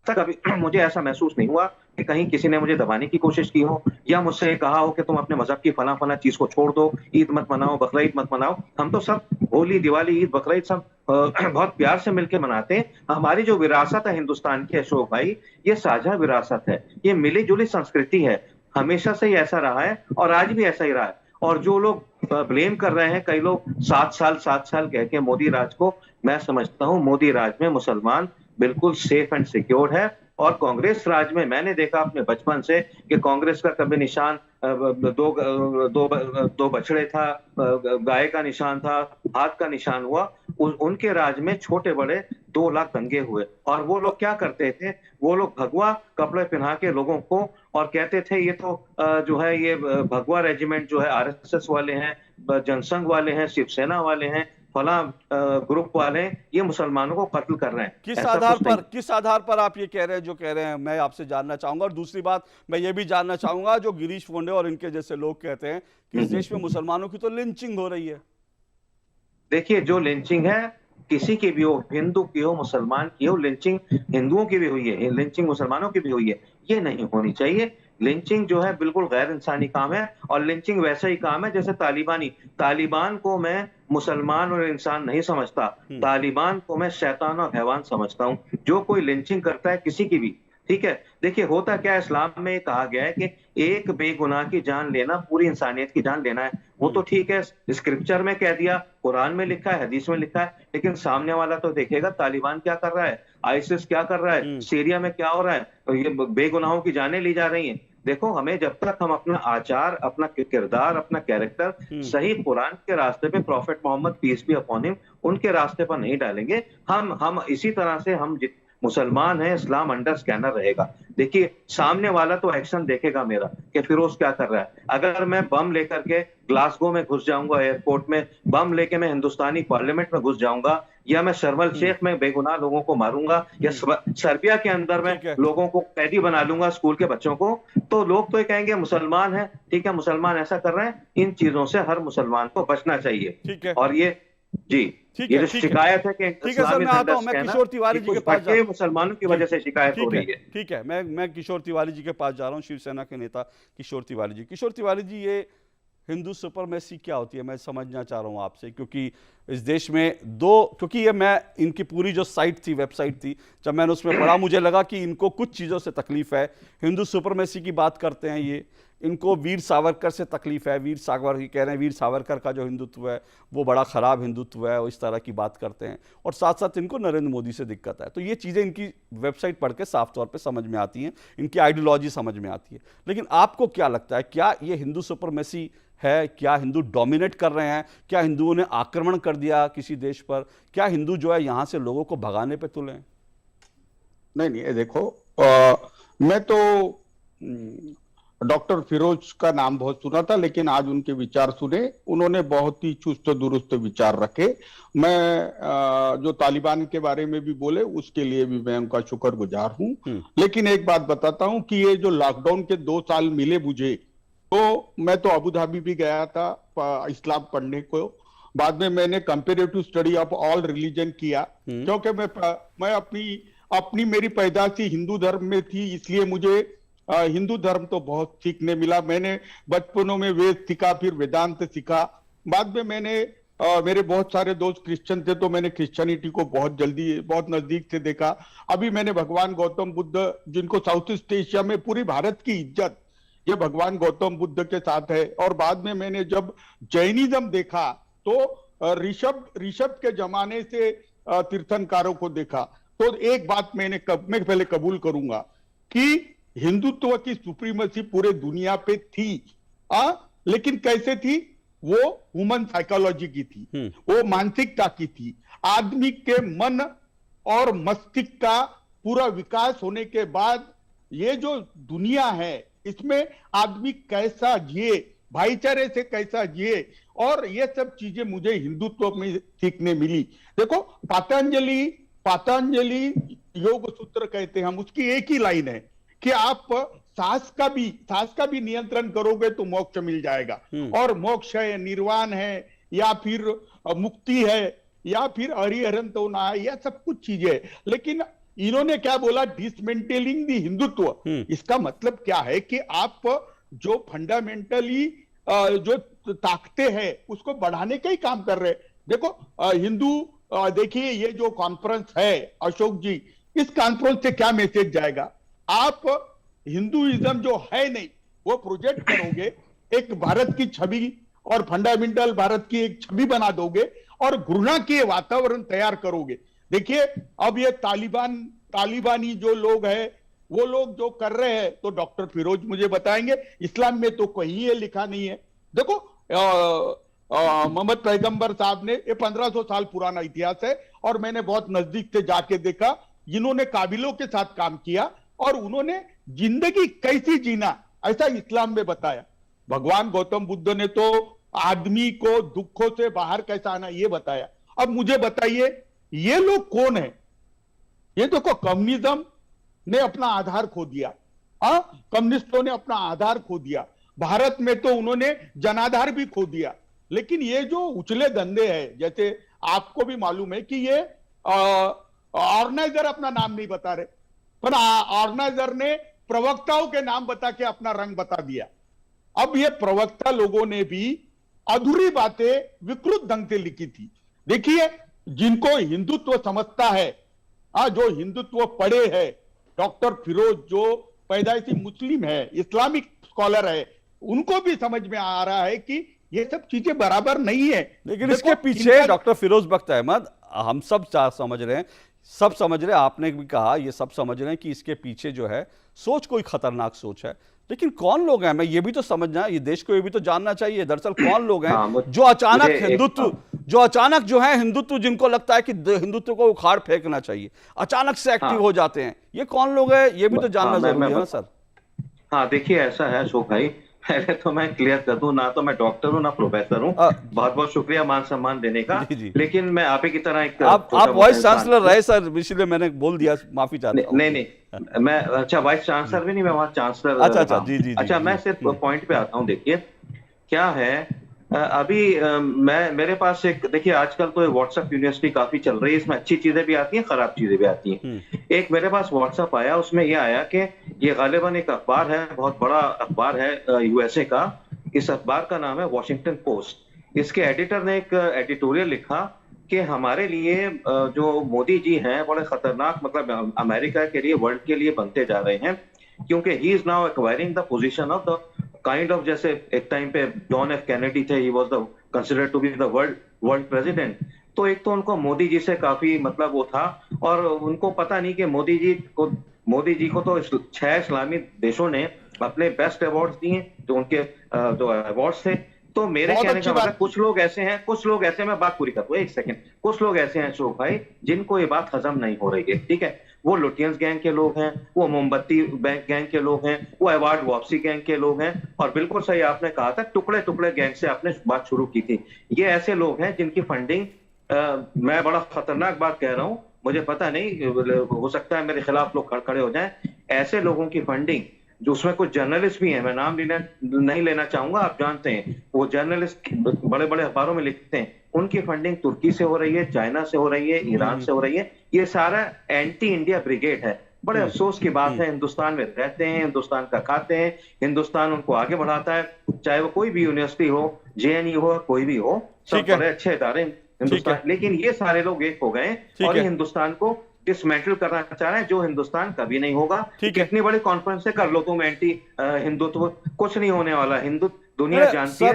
तक अभी मुझे ऐसा महसूस नहीं हुआ कि कहीं किसी ने मुझे दबाने की कोशिश की हो, या मुझसे कहा हो कि तुम अपने मजहब की फला फला चीज को छोड़ दो, ईद मत मनाओ, बकरा ईद मत मनाओ। हम तो सब होली, दिवाली, ईद, बकरा ईद सब बहुत प्यार से मिलकर मनाते हैं। हमारी जो विरासत है हिंदुस्तान की अशोक भाई, ये साझा विरासत है, ये मिली जुली संस्कृति है, हमेशा से ही ऐसा रहा है और आज भी ऐसा ही रहा है। और जो लोग ब्लेम कर रहे हैं, कई लोग 7 साल कह के मोदी राज को, मैं समझता हूं मोदी राज में मुसलमान बिल्कुल सेफ एंड सिक्योर्ड है। और कांग्रेस राज में मैंने देखा अपने बचपन से कि कांग्रेस का कभी निशान दो बछड़े था, गाय का निशान था, हाथ का निशान हुआ। उनके राज में छोटे बड़े 2 लाख दंगे हुए, और वो लोग क्या करते थे, वो लोग भगवा कपड़े पहना के लोगों को, और कहते थे ये तो जो है ये भगवा रेजिमेंट जो है आरएसएस वाले हैं, जनसंघ वाले हैं, शिवसेना वाले हैं, फला ग्रुप वाले, ये मुसलमानों को कत्ल कर रहे हैं। किस आधार पर आप ये कह रहे हैं जो कह रहे हैं, मैं आपसे जानना चाहूंगा। और दूसरी बात मैं ये भी जानना चाहूंगा, जो गिरीश फोंडे और इनके जैसे लोग कहते हैं कि इस देश में मुसलमानों की तो लिंचिंग हो रही है। देखिए, जो लिंचिंग है किसी की भी हो, हिंदू की हो, मुसलमान की हो, लिंचिंग हिंदुओं की भी हुई है, लिंचिंग मुसलमानों की भी हुई है, ये नहीं होनी चाहिए। लिंचिंग जो है बिल्कुल गैर इंसानी काम है, और लिंचिंग वैसा ही काम है जैसे तालिबान को मैं मुसलमान और इंसान नहीं समझता, तालिबान को मैं शैतान और हैवान समझता हूं। जो कोई लिंचिंग करता है किसी की भी, ठीक है, देखिए होता क्या है, इस्लाम में कहा गया है कि एक बेगुनाह की जान लेना पूरी इंसानियत की जान लेना है। वो तो ठीक है, स्क्रिप्चर में कह दिया, कुरान में लिखा है, हदीस में लिखा है, लेकिन सामने वाला तो देखेगा तालिबान क्या कर रहा है, आईसिस क्या कर रहा है, सीरिया में क्या हो रहा है, तो ये बेगुनाहों की जानें ली जा रही हैं। देखो, हमें जब तक हम अपना आचार, अपना किरदार, अपना कैरेक्टर सही कुरान के रास्ते पे, prophet Mohammed peace be upon him, उनके रास्ते पर नहीं डालेंगे, हम इसी तरह से हम मुसलमान है, इस्लाम अंडर स्कैनर रहेगा। देखिए, सामने वाला तो एक्शन देखेगा मेरा कि फिरोज क्या कर रहा है। अगर मैं बम लेकर के ग्लासगो में घुस जाऊंगा, एयरपोर्ट में बम लेके मैं हिंदुस्तानी पार्लियामेंट में घुस जाऊंगा, या मैं शर्म शेख में बेगुनाह लोगों को मारूंगा, या सर्बिया के अंदर में लोगों को कैदी बना लूंगा, स्कूल के बच्चों को, तो लोग तो ये कहेंगे मुसलमान है, ठीक है, मुसलमान ऐसा कर रहे हैं। इन चीजों से हर मुसलमान को बचना चाहिए। और ये जी, ये जो शिकायत है कि सर, मैं आता हूं, मैं किशोर तिवारी जी के पास जा रहा हूं, मुसलमानों की वजह से शिकायत हो रही है। ठीक है, मैं किशोर तिवारी जी के पास जा रहा हूं, शिवसेना के नेता किशोर तिवारी जी। किशोर तिवारी जी, ये हिंदू सुपरमेसी क्या होती है, मैं समझना चाह रहा हूँ आपसे, क्योंकि इस देश में क्योंकि ये मैं इनकी पूरी जो साइट थी, वेबसाइट थी, जब मैंने उसमें पढ़ा मुझे लगा कि इनको कुछ चीज़ों से तकलीफ है। हिंदू सुपरमेसी की बात करते हैं ये, इनको वीर सावरकर से तकलीफ है, वीर सावरकर कह रहे हैं वीर सावरकर का जो हिंदुत्व है वो बड़ा ख़राब हिंदुत्व है, और इस तरह की बात करते हैं, और साथ साथ इनको नरेंद्र मोदी से दिक्कत है। तो ये चीज़ें इनकी वेबसाइट पढ़ के साफ तौर पे समझ में आती हैं, इनकी आइडियोलॉजी समझ में आती है। लेकिन आपको क्या लगता है, क्या ये हिंदू सुपरमेसी है? क्या हिंदू डोमिनेट कर रहे हैं? क्या हिंदुओं ने आक्रमण कर दिया किसी देश पर? क्या हिंदू जो है यहाँ से लोगों को भगाने पे तुले हैं? नहीं, ये देखो, मैं तो डॉक्टर फिरोज का नाम बहुत सुना था, लेकिन आज उनके विचार सुने, उन्होंने बहुत ही चुस्त दुरुस्त विचार रखे। मैं जो तालिबान के बारे में भी बोले उसके लिए भी मैं उनका शुक्रगुजार हूं। लेकिन एक बात बताता हूं कि ये जो लॉकडाउन के 2 साल मिले मुझे, तो मैं तो अबू धाबी भी गया था इस्लाम पढ़ने को। बाद में मैंने comparative study of all religion किया, क्योंकि मैं अपनी मेरी पैदाशी हिंदू धर्म में थी, इसलिए मुझे हिंदू धर्म तो बहुत सीखने मिला। मैंने बचपनों में वेद सीखा, फिर वेदांत सीखा। बाद में मैंने मेरे बहुत सारे दोस्त क्रिश्चियन थे, तो मैंने क्रिश्चियनिटी को बहुत जल्दी बहुत नजदीक से देखा। अभी मैंने भगवान गौतम बुद्ध, जिनको साउथ ईस्ट एशिया में पूरी भारत की इज्जत ये भगवान गौतम बुद्ध के साथ है। और बाद में मैंने जब जैनिज्म देखा तो ऋषभ के जमाने से तीर्थंकारों को देखा। तो एक बात मैं पहले कबूल करूंगा कि हिंदुत्व की सुप्रीमेसी पूरे दुनिया पे थी, लेकिन कैसे थी? वो ह्यूमन साइकोलॉजी की थी, वो मानसिकता की थी। आदमी के मन और मस्तिष्क का पूरा विकास होने के बाद ये जो दुनिया है इसमें आदमी कैसा जिए, भाईचारे से कैसा जिए, और ये सब चीजें मुझे हिंदुत्व में सीखने मिली। देखो, पतंजलि योग सूत्र कहते हैं हम, उसकी एक ही लाइन है कि आप सांस का भी नियंत्रण करोगे तो मोक्ष मिल जाएगा। और मोक्ष है, निर्वाण है, या फिर मुक्ति है, या फिर हरिहरंत होना है, यह सब कुछ चीजें है। लेकिन इन्होंने क्या बोला? डिसमेंटलिंग दी हिंदुत्व। इसका मतलब क्या है कि आप जो फंडामेंटली जो ताकतें हैं उसको बढ़ाने का ही काम कर रहे हैं। देखो, देखिए, ये जो कॉन्फ्रेंस है अशोक जी, इस कॉन्फ्रेंस से क्या मैसेज जाएगा? आप हिंदुइज्म जो है नहीं वो प्रोजेक्ट करोगे, एक भारत की छवि और फंडामेंटल भारत की एक छवि बना दोगे और घृणा के वातावरण तैयार करोगे। देखिए, अब ये तालिबानी जो लोग हैं, वो लोग जो कर रहे हैं, तो डॉक्टर फिरोज मुझे बताएंगे, इस्लाम में तो कहीं ये लिखा नहीं है। देखो, मोहम्मद पैगंबर साहब ने, ये 1500 साल पुराना इतिहास है, और मैंने बहुत नजदीक से जाके देखा, जिन्होंने काबिलों के साथ काम किया और उन्होंने जिंदगी कैसी जीना ऐसा इस्लाम में बताया। भगवान गौतम बुद्ध ने तो आदमी को दुखों से बाहर कैसा आना ये बताया। अब मुझे बताइए, ये लोग कौन है? ये देखो, कम्युनिज्म ने अपना आधार खो दिया, कम्युनिस्टों ने अपना आधार खो दिया। भारत में तो उन्होंने जनाधार भी खो दिया। लेकिन ये जो उछले धंधे हैं, जैसे आपको भी मालूम है कि ये ऑर्गेनाइजर अपना नाम नहीं बता रहे, पर ऑर्गेनाइजर ने प्रवक्ताओं के नाम बता के अपना रंग बता दिया। अब ये प्रवक्ता लोगों ने भी अधूरी बातें विकृत ढंग से लिखी थी। देखिए, जिनको हिंदुत्व समझता है, जो हिंदुत्व पढ़े है, डॉक्टर फिरोज जो पैदाइशी मुस्लिम है, इस्लामिक स्कॉलर है, उनको भी समझ में आ रहा है कि ये सब चीजें बराबर नहीं है। लेकिन इसके पीछे डॉक्टर फिरोज बख्त अहमद, हम सब समझ रहे हैं, सब समझ रहे हैं, आपने भी कहा ये सब समझ रहे हैं कि इसके पीछे जो है सोच कोई खतरनाक सोच है। लेकिन कौन लोग हैं, मैं ये भी तो समझना, ये देश को ये भी तो जानना चाहिए, दरअसल कौन लोग हैं जो अचानक हिंदुत्व जिनको लगता है कि हिंदुत्व को उखाड़ फेंकना चाहिए, अचानक से एक्टिव हो जाते हैं। ये कौन लोग हैं, ये भी तो जानना जरूरी है ना सर। हाँ, देखिए, ऐसा है अशोक भाई, पहले तो मैं क्लियर कर दूं, ना तो मैं डॉक्टर हूं ना प्रोफेसर हूं। बहुत बहुत शुक्रिया मान सम्मान देने का। लेकिन मैं आप ही की तरह एक आप वाइस चांसलर रहे सर, इसलिए मैंने बोल दिया, माफी चाहता हूं। नहीं, मैं अच्छा वाइस चांसलर भी नहीं, मैं वहां चांसलर। अच्छा, जी। अच्छा, मैं सिर्फ पॉइंट पे आता हूं। देखिए क्या है, अभी मेरे पास एक, देखिए आजकल तो व्हाट्सएप यूनिवर्सिटी काफी चल रही है, इसमें अच्छी चीजें भी आती हैं, खराब चीजें भी आती हैं। एक मेरे पास व्हाट्सएप आया, उसमें यह आया कि ये गालिबन एक अखबार है, बहुत बड़ा अखबार है यूएसए का, इस अखबार का नाम है वॉशिंगटन पोस्ट। इसके एडिटर ने एक एडिटोरियल लिखा कि हमारे लिए जो मोदी जी हैं बड़े खतरनाक, मतलब अमेरिका के लिए, वर्ल्ड के लिए बनते जा रहे हैं, क्योंकि he is now acquiring the position of the kind of, जैसे एक टाइम पे जॉन एफ कैनेडी थे, he was the considered to be the world president. तो एक तो उनको मोदी जी से काफी मतलब वो था, और उनको पता नहीं कि मोदी जी को तो 6 इस्लामी देशों ने अपने बेस्ट अवार्ड्स दिए, जो उनके जो अवार्ड्स थे। तो मेरे कहने का मतलब कुछ लोग ऐसे हैं, मैं बात पूरी करूँ एक सेकंड, कुछ लोग ऐसे हैं अशोक भाई जिनको ये बात हजम नहीं हो रही है, ठीक है। वो लुटियंस गैंग के लोग हैं, वो मोमबत्ती गैंग के लोग हैं, वो अवार्ड वापसी गैंग के लोग हैं, और बिल्कुल सही आपने कहा था, टुकड़े टुकड़े गैंग से आपने बात शुरू की थी। ये ऐसे लोग हैं जिनकी फंडिंग, मैं बड़ा खतरनाक बात कह रहा हूं, मुझे पता नहीं, हो सकता है मेरे खिलाफ लोग खड़े हो जाएं, ऐसे लोगों की फंडिंग, जो उसमें कुछ जर्नलिस्ट भी हैं, मैं नाम नहीं लेना चाहूंगा, आप जानते हैं, वो जर्नलिस्ट बड़े बड़े अखबारों में लिखते हैं, उनकी फंडिंग तुर्की से हो रही है, चाइना से हो रही है, ईरान से हो रही है। ये सारा एंटी इंडिया ब्रिगेड है। बड़े अफसोस की बात है, हिंदुस्तान में रहते हैं, हिंदुस्तान का खाते हैं, हिंदुस्तान उनको आगे बढ़ाता है, चाहे वो कोई भी यूनिवर्सिटी हो, JNU हो, कोई भी हो, सब बड़े अच्छे इदारे हिंदुस्तान, लेकिन ये सारे लोग एक हो गए और ये हिंदुस्तान को डिसमेंटल करना चाह रहे हैं, जो हिंदुस्तान कभी नहीं होगा। कितनी बड़ी कॉन्फ्रेंस से कर लो तुम एंटी हिंदुत्व, कुछ नहीं होने वाला। हिंदू दुनिया जानती है,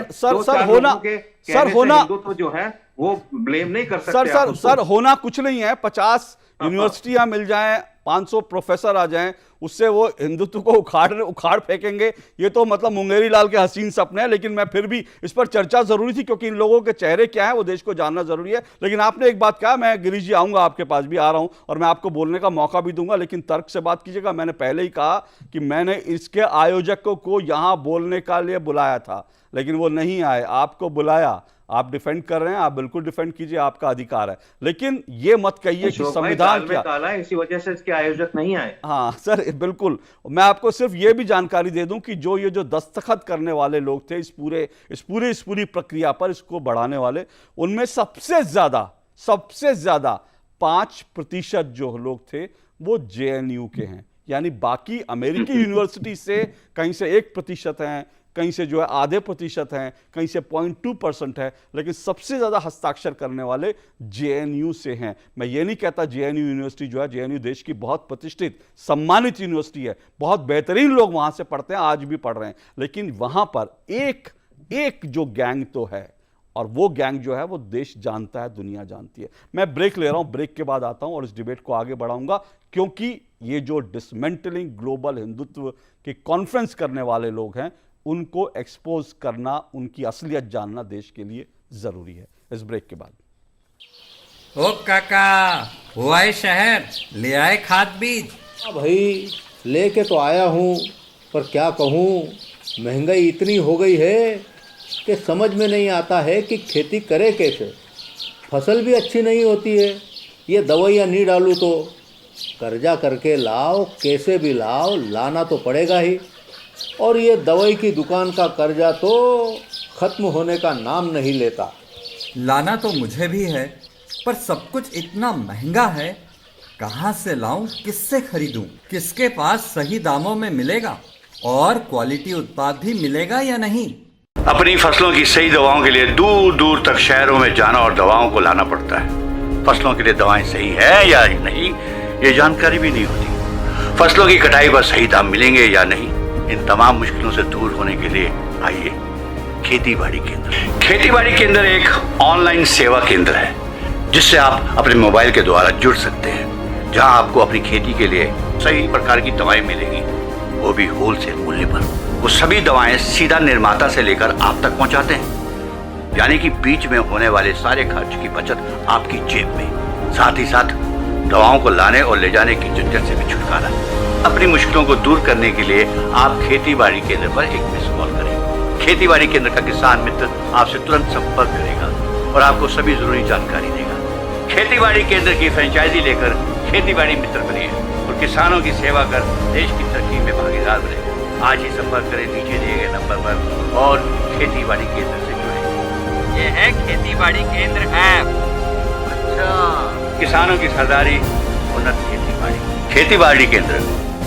हिंदुत्व जो है वो ब्लेम नहीं कर सकते। सर होना कुछ नहीं है। 50 यूनिवर्सिटियां मिल जाएं, 500 प्रोफेसर आ जाएं, उससे वो हिंदुत्व को उखाड़ फेंकेंगे, ये तो मतलब मुंगेरी लाल के हसीन सपने हैं। लेकिन मैं फिर भी इस पर चर्चा जरूरी थी, क्योंकि इन लोगों के चेहरे क्या है वो देश को जानना जरूरी है। लेकिन आपने एक बात कहा, मैं गिरीश जी आऊंगा, आपके पास भी आ रहा हूं और मैं आपको बोलने का मौका भी दूंगा, लेकिन तर्क से बात कीजिएगा। मैंने पहले ही कहा कि मैंने इसके आयोजकों को यहां बोलने का लिए बुलाया था, लेकिन वो नहीं आए। आपको बुलाया, आप डिफेंड कर रहे हैं, आप बिल्कुल डिफेंड कीजिए, आपका अधिकार है, लेकिन ये मत कहिए कि संविधान क्या काला है, इसी वजह से इसके आयोजक नहीं आए। हाँ सर, बिल्कुल। मैं आपको सिर्फ ये भी जानकारी दे दूं कि ये जो दस्तखत करने वाले लोग थे इस पूरी प्रक्रिया पर, इसको बढ़ाने वाले, उनमें सबसे ज्यादा 5% जो लोग थे वो JNU के हैं। यानी बाकी अमेरिकी यूनिवर्सिटी से कहीं से 1% हैं, कहीं से जो है आधे % हैं, कहीं से 0.2% है, लेकिन सबसे ज्यादा हस्ताक्षर करने वाले JNU से हैं। मैं ये नहीं कहता JNU यूनिवर्सिटी जो है, JNU देश की बहुत प्रतिष्ठित सम्मानित यूनिवर्सिटी है, बहुत बेहतरीन लोग वहां से पढ़ते हैं, आज भी पढ़ रहे हैं, लेकिन वहां पर एक जो गैंग तो है, और वो गैंग जो है वो देश जानता है, दुनिया जानती है। मैं ब्रेक ले रहा हूं, ब्रेक के बाद आता हूं और इस डिबेट को आगे बढ़ाऊंगा, क्योंकि ये जो डिसमेंटलिंग ग्लोबल हिंदुत्व की कॉन्फ्रेंस करने वाले लोग हैं, उनको एक्सपोज करना, उनकी असलियत जानना देश के लिए जरूरी है। इस ब्रेक के बाद। ओ काका, हुआ है शहर, ले आए खाद बीज? हाँ भाई, लेके तो आया हूँ, पर क्या कहूँ, महंगाई इतनी हो गई है कि समझ में नहीं आता है कि खेती करे कैसे। फसल भी अच्छी नहीं होती है, ये दवाइयाँ नहीं डालूँ तो कर्जा करके लाओ, कैसे भी लाओ, लाना तो पड़ेगा ही। और ये दवाई की दुकान का कर्जा तो खत्म होने का नाम नहीं लेता। लाना तो मुझे भी है, पर सब कुछ इतना महंगा है, कहाँ से लाऊं, किससे खरीदूं, किसके पास सही दामों में मिलेगा और क्वालिटी उत्पाद भी मिलेगा या नहीं। अपनी फसलों की सही दवाओं के लिए दूर दूर तक शहरों में जाना और दवाओं को लाना पड़ता है। फसलों के लिए दवाएं सही है या नहीं, ये जानकारी भी नहीं होती। फसलों की कटाई पर सही दाम मिलेंगे या नहीं, इन तमाम मुश्किलों से दूर होने के लिए आइए खेती बाड़ी केंद्र। खेती बाड़ी केंद्र एक ऑनलाइन सेवा केंद्र है, जिससे आप अपने मोबाइल के द्वारा जुड़ सकते हैं, जहां आपको अपनी खेती के लिए सही प्रकार की दवाएं मिलेंगी, वो भी होलसेल मूल्य पर। वो सभी दवाएं सीधा निर्माता से लेकर आप तक पहुंचाते हैं, यानी कि बीच में होने वाले सारे खर्च की बचत आपकी जेब में। साथ ही साथ दवाओं को लाने और ले जाने की झंझट से भी छुटकारा। अपनी मुश्किलों को दूर करने के लिए आप खेती बाड़ी केंद्र पर एक मिस कॉल करें। खेती बाड़ी केंद्र का किसान मित्र आपसे तुरंत संपर्क करेगा और आपको सभी जरूरी जानकारी देगा। खेती बाड़ी केंद्र की फ्रेंचाइजी लेकर खेती बाड़ी मित्र बनिए और किसानों की सेवा कर देश की तरक्की में भागीदार बने। आज ही संपर्क करें नीचे दिए गए नंबर पर और खेती बाड़ी केंद्र से जुड़े। ये है खेती बाड़ी केंद्र ऐप। अच्छा, किसानों की सरदारी, उन्नत खेती बाड़ी। खेती बाड़ी केंद्र,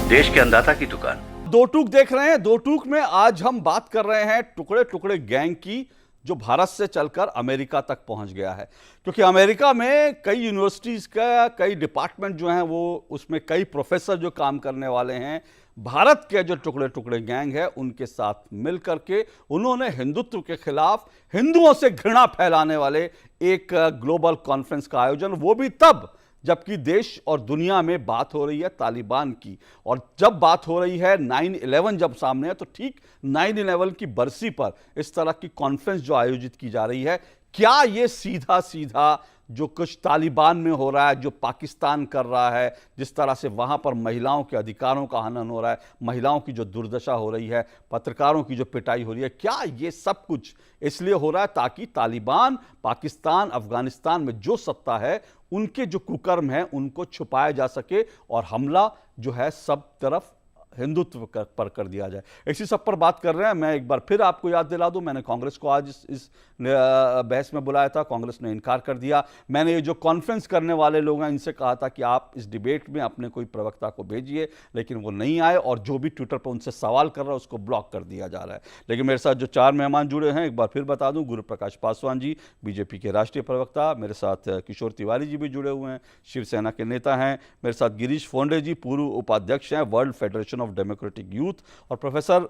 देश के अन्नदाता की दुकान। दो टूक देख रहे हैं। दो टूक में आज हम बात कर रहे हैं टुकड़े टुकड़े गैंग की, जो भारत से चलकर अमेरिका तक पहुंच गया है। क्योंकि अमेरिका में कई यूनिवर्सिटीज़ का कई डिपार्टमेंट जो हैं वो, उसमें कई प्रोफेसर जो काम करने वाले हैं, भारत के जो टुकड़े टुकड़े गैंग है उनके साथ मिल करके उन्होंने हिंदुत्व के खिलाफ, हिंदुओं से घृणा फैलाने वाले एक ग्लोबल कॉन्फ्रेंस का आयोजन, वो भी तब जबकि देश और दुनिया में बात हो रही है तालिबान की। और जब बात हो रही है 9/11 जब सामने है, तो ठीक 9/11 की बरसी पर इस तरह की कॉन्फ्रेंस जो आयोजित की जा रही है, क्या ये सीधा सीधा जो कुछ तालिबान में हो रहा है, जो पाकिस्तान कर रहा है, जिस तरह से वहाँ पर महिलाओं के अधिकारों का हनन हो रहा है, महिलाओं की जो दुर्दशा हो रही है, पत्रकारों की जो पिटाई हो रही है, क्या ये सब कुछ इसलिए हो रहा है ताकि तालिबान, पाकिस्तान, अफगानिस्तान में जो सत्ता है, उनके जो कुकर्म हैं उनको छुपाया जा सके और हमला जो है सब तरफ हिंदुत्व पर कर दिया जाए। इसी सब पर बात कर रहे हैं। मैं एक बार फिर आपको याद दिला दूं, मैंने कांग्रेस को आज इस बहस में बुलाया था, कांग्रेस ने इनकार कर दिया। मैंने ये जो कॉन्फ्रेंस करने वाले लोग हैं इनसे कहा था कि आप इस डिबेट में अपने कोई प्रवक्ता को भेजिए, लेकिन वो नहीं आए और जो भी ट्विटर पर उनसे सवाल कर रहा है उसको ब्लॉक कर दिया जा रहा है। लेकिन मेरे साथ जो 4 मेहमान जुड़े हैं, एक बार फिर बता दूं, गुरु प्रकाश पासवान जी, बीजेपी के राष्ट्रीय प्रवक्ता, मेरे साथ किशोर तिवारी जी भी जुड़े हुए हैं, शिवसेना के नेता हैं, मेरे साथ गिरीश फोंडे जी, पूर्व उपाध्यक्ष हैं world federation of democratic youth, और प्रोफेसर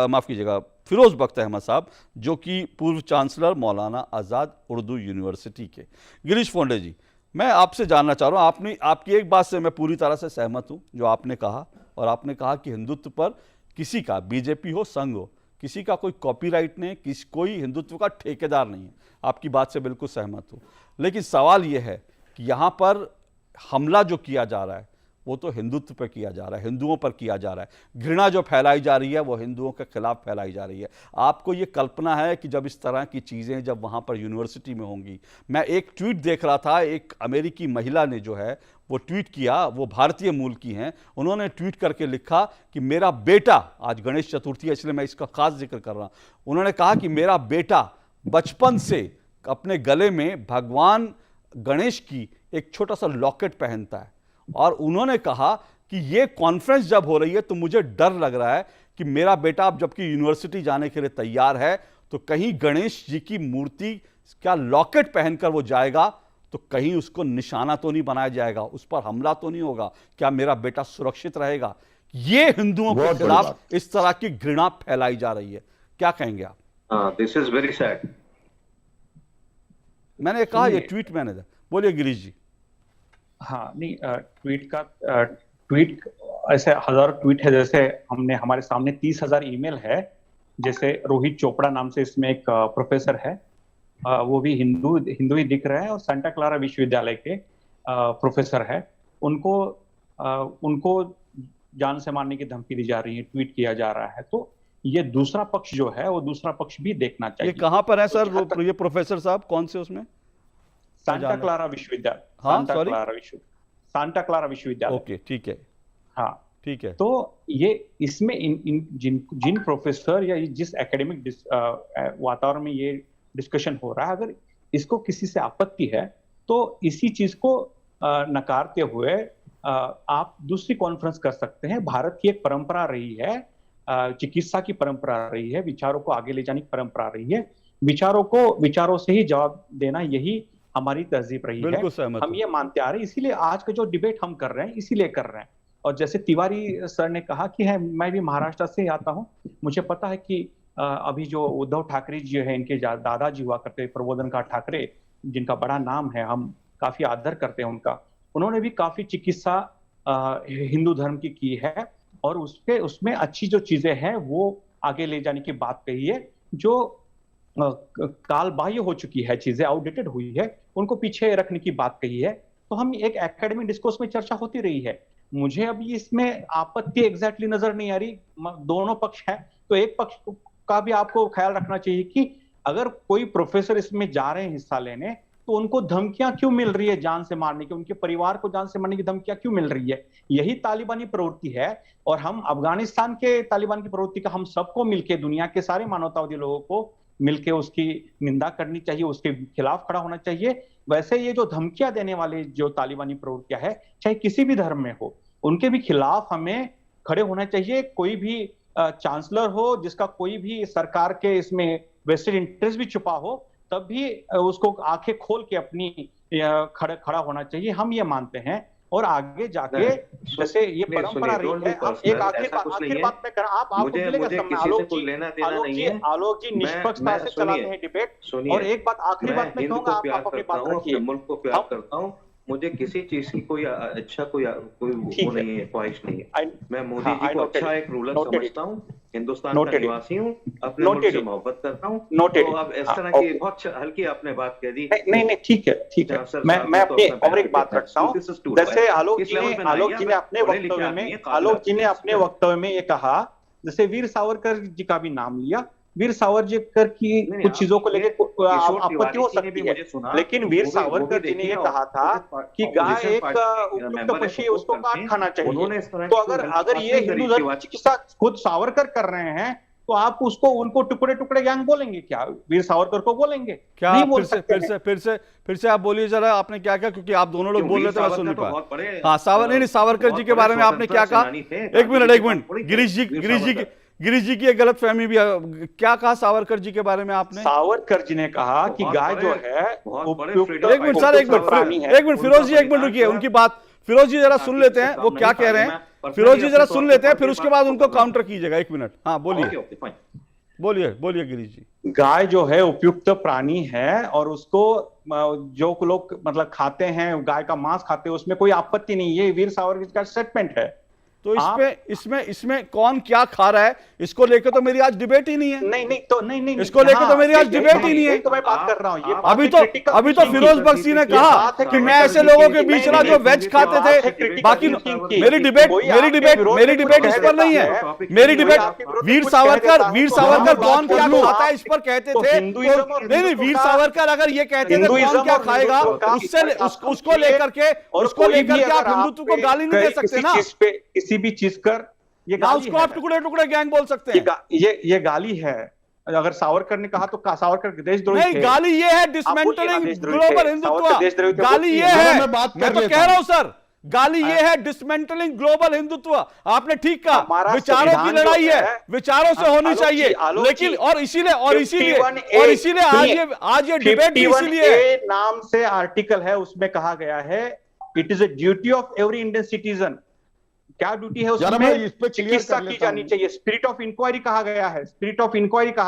माफ़ कीजिएगा फिरोज बख्त अहमद साहब, जो कि पूर्व चांसलर मौलाना आज़ाद उर्दू यूनिवर्सिटी के। गिरीश फोंडे जी, मैं आपसे जानना चाह रहा हूँ, आपकी एक बात से मैं पूरी तरह से सहमत हूँ जो आपने कहा, और आपने कहा कि हिंदुत्व पर किसी का, बीजेपी हो, संघ हो, किसी का कोई कॉपीराइट नहीं, कोई हिंदुत्व का ठेकेदार नहीं है। आपकी बात से बिल्कुल सहमत हूँ, लेकिन सवाल यह है कि यहाँ पर हमला जो किया जा रहा है वो तो हिंदुत्व पर किया जा रहा है, हिंदुओं पर किया जा रहा है। घृणा जो फैलाई जा रही है वो हिंदुओं के खिलाफ फैलाई जा रही है। आपको ये कल्पना है कि जब इस तरह की चीज़ें जब वहाँ पर यूनिवर्सिटी में होंगी, मैं एक ट्वीट देख रहा था, एक अमेरिकी महिला ने जो है वो ट्वीट किया, वो भारतीय मूल की हैं, उन्होंने ट्वीट करके लिखा कि मेरा बेटा, आज गणेश चतुर्थी है इसलिए मैं इसका खास जिक्र कर रहा हूँ, उन्होंने कहा कि मेरा बेटा बचपन से अपने गले में भगवान गणेश की एक छोटा सा लॉकेट पहनता है, और उन्होंने कहा कि ये कॉन्फ्रेंस जब हो रही है तो मुझे डर लग रहा है कि मेरा बेटा अब जबकि यूनिवर्सिटी जाने के लिए तैयार है तो कहीं गणेश जी की मूर्ति का लॉकेट पहनकर वो जाएगा तो कहीं उसको निशाना तो नहीं बनाया जाएगा, उस पर हमला तो नहीं होगा, क्या मेरा बेटा सुरक्षित रहेगा? ये हिंदुओं के खिलाफ इस तरह की घृणा फैलाई जा रही है, क्या कहेंगे आप? This is very sad. मैंने कहा ये ट्वीट मैंने, बोलिए गिरीश जी। हाँ, नहीं, ट्वीट ऐसे हजारों ट्वीट है, जैसे हमारे सामने 30,000 ईमेल है। जैसे रोहित चोपड़ा नाम से इसमें एक प्रोफेसर है, वो भी हिंदू ही दिख रहा है और सेंटा क्लारा विश्वविद्यालय के प्रोफेसर है। उनको जान से मारने की धमकी दी जा रही है, ट्वीट किया जा रहा है। तो ये दूसरा पक्ष जो है वो दूसरा पक्ष भी देखना चाहिए। ये कहाँ पर है सर ये प्रोफेसर साहब, कौन से उसमें? सांता क्लारा विश्वविद्यालय। हाँ, सांता क्लारा विश्वविद्यालय। ओके, ठीक है, हाँ ठीक है। तो ये इसमें जिन प्रोफेसर या जिस एकेडमिक वातावरण में ये डिस्कशन हो रहा है, अगर इसको किसी से आपत्ति है तो इसी चीज को नकारते हुए आप दूसरी कॉन्फ्रेंस कर सकते हैं। भारत की एक परंपरा रही है, चिकित्सा की परंपरा रही है, विचारों को आगे ले जाने की परंपरा रही है, विचारों से ही जवाब देना, यही हमारी तहजीब रही है। हम ये मानते आ रहे हैं, इसीलिए आज का जो डिबेट हम कर रहे हैं इसीलिए कर रहे हैं। और जैसे तिवारी सर ने कहा कि है, मैं भी महाराष्ट्र से आता हूं, मुझे पता है कि अभी जो उद्धव ठाकरे जी है, इनके दादाजी हुआ करते प्रबोधनकार ठाकरे, जिनका बड़ा नाम है, हम काफी आदर करते हैं उनका, उन्होंने भी काफी चिकित्सा हिंदू धर्म की है और उसमें अच्छी जो चीजें हैं वो आगे ले जाने की बात कही है। जो काल बाह्य हो चुकी है, चीजें आउटडेटेड हुई है, उनको पीछे रखने की बात कही है। तो हम एक एकेडमिक डिस्कोर्स में चर्चा होती रही है। मुझे अभी इसमें आपत्ति एग्जैक्टली नजर नहीं आ रही, दोनों पक्ष हैं, तो एक पक्ष का भी आपको ख्याल रखना चाहिए कि अगर कोई प्रोफेसर इसमें जा रहे हैं हिस्सा लेने, तो उनको धमकियां क्यों मिल रही है जान से मारने की, उनके परिवार को जान से मारने की धमकियां क्यों मिल रही है? यही तालिबानी प्रवृत्ति है। और हम अफगानिस्तान के तालिबान की प्रवृत्ति का हम सबको मिलकर, दुनिया के सारे मानवतावादी लोगों को मिलकर उसकी निंदा करनी चाहिए, उसके खिलाफ खड़ा होना चाहिए। वैसे ये जो धमकियां देने वाले जो तालिबानी प्रवृत्तियां है, चाहे किसी भी धर्म में हो, उनके भी खिलाफ हमें खड़े होना चाहिए। कोई भी चांसलर हो जिसका कोई भी सरकार के इसमें वेस्टेड इंटरेस्ट भी छुपा हो, तब भी उसको आंखें खोल के अपनी खड़ा होना चाहिए, हम ये मानते हैं। और आगे जाके जैसे ये परंपरा रही है, एक आखिर बात मैं कर, आपको मिलेगा समय, आलोक जी निष्पक्षता से चलाते हैं डिबेट। और एक बात आखिरी बात मैं कहूंगा, आप अपनी बात रखिए। मुल्क को प्यार करता हूँ, मुझे किसी चीज की कोई वो नहीं है, ख्वाहिश नहीं है। मैं मोदी जी को अच्छा एक रूलर समझता हूँ, हिंदुस्तान का निवासी हूँ, अपने मुल्क से मोहब्बत करता हूँ। तो अब इस तरह की बहुत हल्की आपने बात कह दी। नहीं, ठीक है। मैं अपनी और एक बात रखता हूँ, जैसे आलोक जी ने अपने वक्तव्य में ये कहा, जैसे वीर सावरकर जी का भी नाम लिया। वीर सावरकर की कुछ चीजों को लेकर आपत्ति हो सकती है, लेकिन वीर सावरकर जी ने ये कहा था कि गाय एक उपयुक्त पशु है, उसको काट खाना चाहिए। तो अगर ये हिंदू धर्म की चिकित्सा खुद सावरकर कर रहे हैं, तो आप उनको टुकड़े टुकड़े गैंग बोलेंगे क्या? वीर सावरकर को बोलेंगे क्या? नहीं बोल सकते। फिर से आप बोलिए जरा, आपने क्या कहा, क्योंकि आप दोनों लोग बोल रहे थे, मैं सुन नहीं पाया। हाँ, सावरकर जी के बारे में आपने क्या कहा? एक मिनट, गिरीश जी की एक गलत फहमी भी है। क्या कहा सावरकर जी के बारे में आपने? सावरकर जी ने कहा कि गाय जो है एक मिनट फिरोज जी, एक मिनट रुकिए, उनकी बात फिरोज जी जरा सुन लेते हैं, वो क्या कह रहे हैं। फिरोज जी जरा सुन लेते हैं, फिर उसके बाद उनको काउंटर कीजिएगा। एक मिनट, हाँ बोलिए गिरीश जी। गाय जो है उपयुक्त प्राणी है, और उसको जो लोग मतलब खाते हैं, गाय का मांस खाते हैं, उसमें कोई आपत्ति नहीं। ये वीर सावरकर का स्टेटमेंट है। तो इसमें कौन क्या खा रहा है, इसको लेकर तो मेरी आज डिबेट ही नहीं है। नहीं, इसको लेकर तो मेरी आज डिबेट ही नहीं है। तो मैं बात कर रहा हूँ। अभी तो फिरोज बख्शी ने कहा कि मैं ऐसे लोगों के बीच रहा जो वेज खाते थे, बाकी मेरी डिबेट इस पर नहीं है। मेरी डिबेट वीर सावरकर कौन क्या खाता है इस पर कहते थे। नहीं, वीर सावरकर अगर ये कहते थे कौन क्या खाएगा, उसको लेकर के आप हिंदुत्व को गाली नहीं दे सकते ना। किसी भी चीज कर ये उसको आप टुकड़े टुकड़े गैंग बोल सकते हैं। ये गाली है। अगर सावरकर ने कहा तो सावरकर देशद्रोही नहीं, गाली ये है डिसमेंटलिंग ग्लोबल हिंदुत्व। गाली ये है, मैं तो कह रहा हूं सर, गाली ये है डिसमेंटलिंग ग्लोबल हिंदुत्व। आपने ठीक कहा, विचारों की लड़ाई है, विचारों से होनी चाहिए, लेकिन और इसीलिए आज ये डिबेट इसीलिए नाम से आर्टिकल है, उसमें कहा गया है it is a duty of every Indian citizen. क्या ड्यूटी है उसमें? चिकित्सा की जानी चाहिए। स्पिरिट ऑफ इंक्वायरी कहा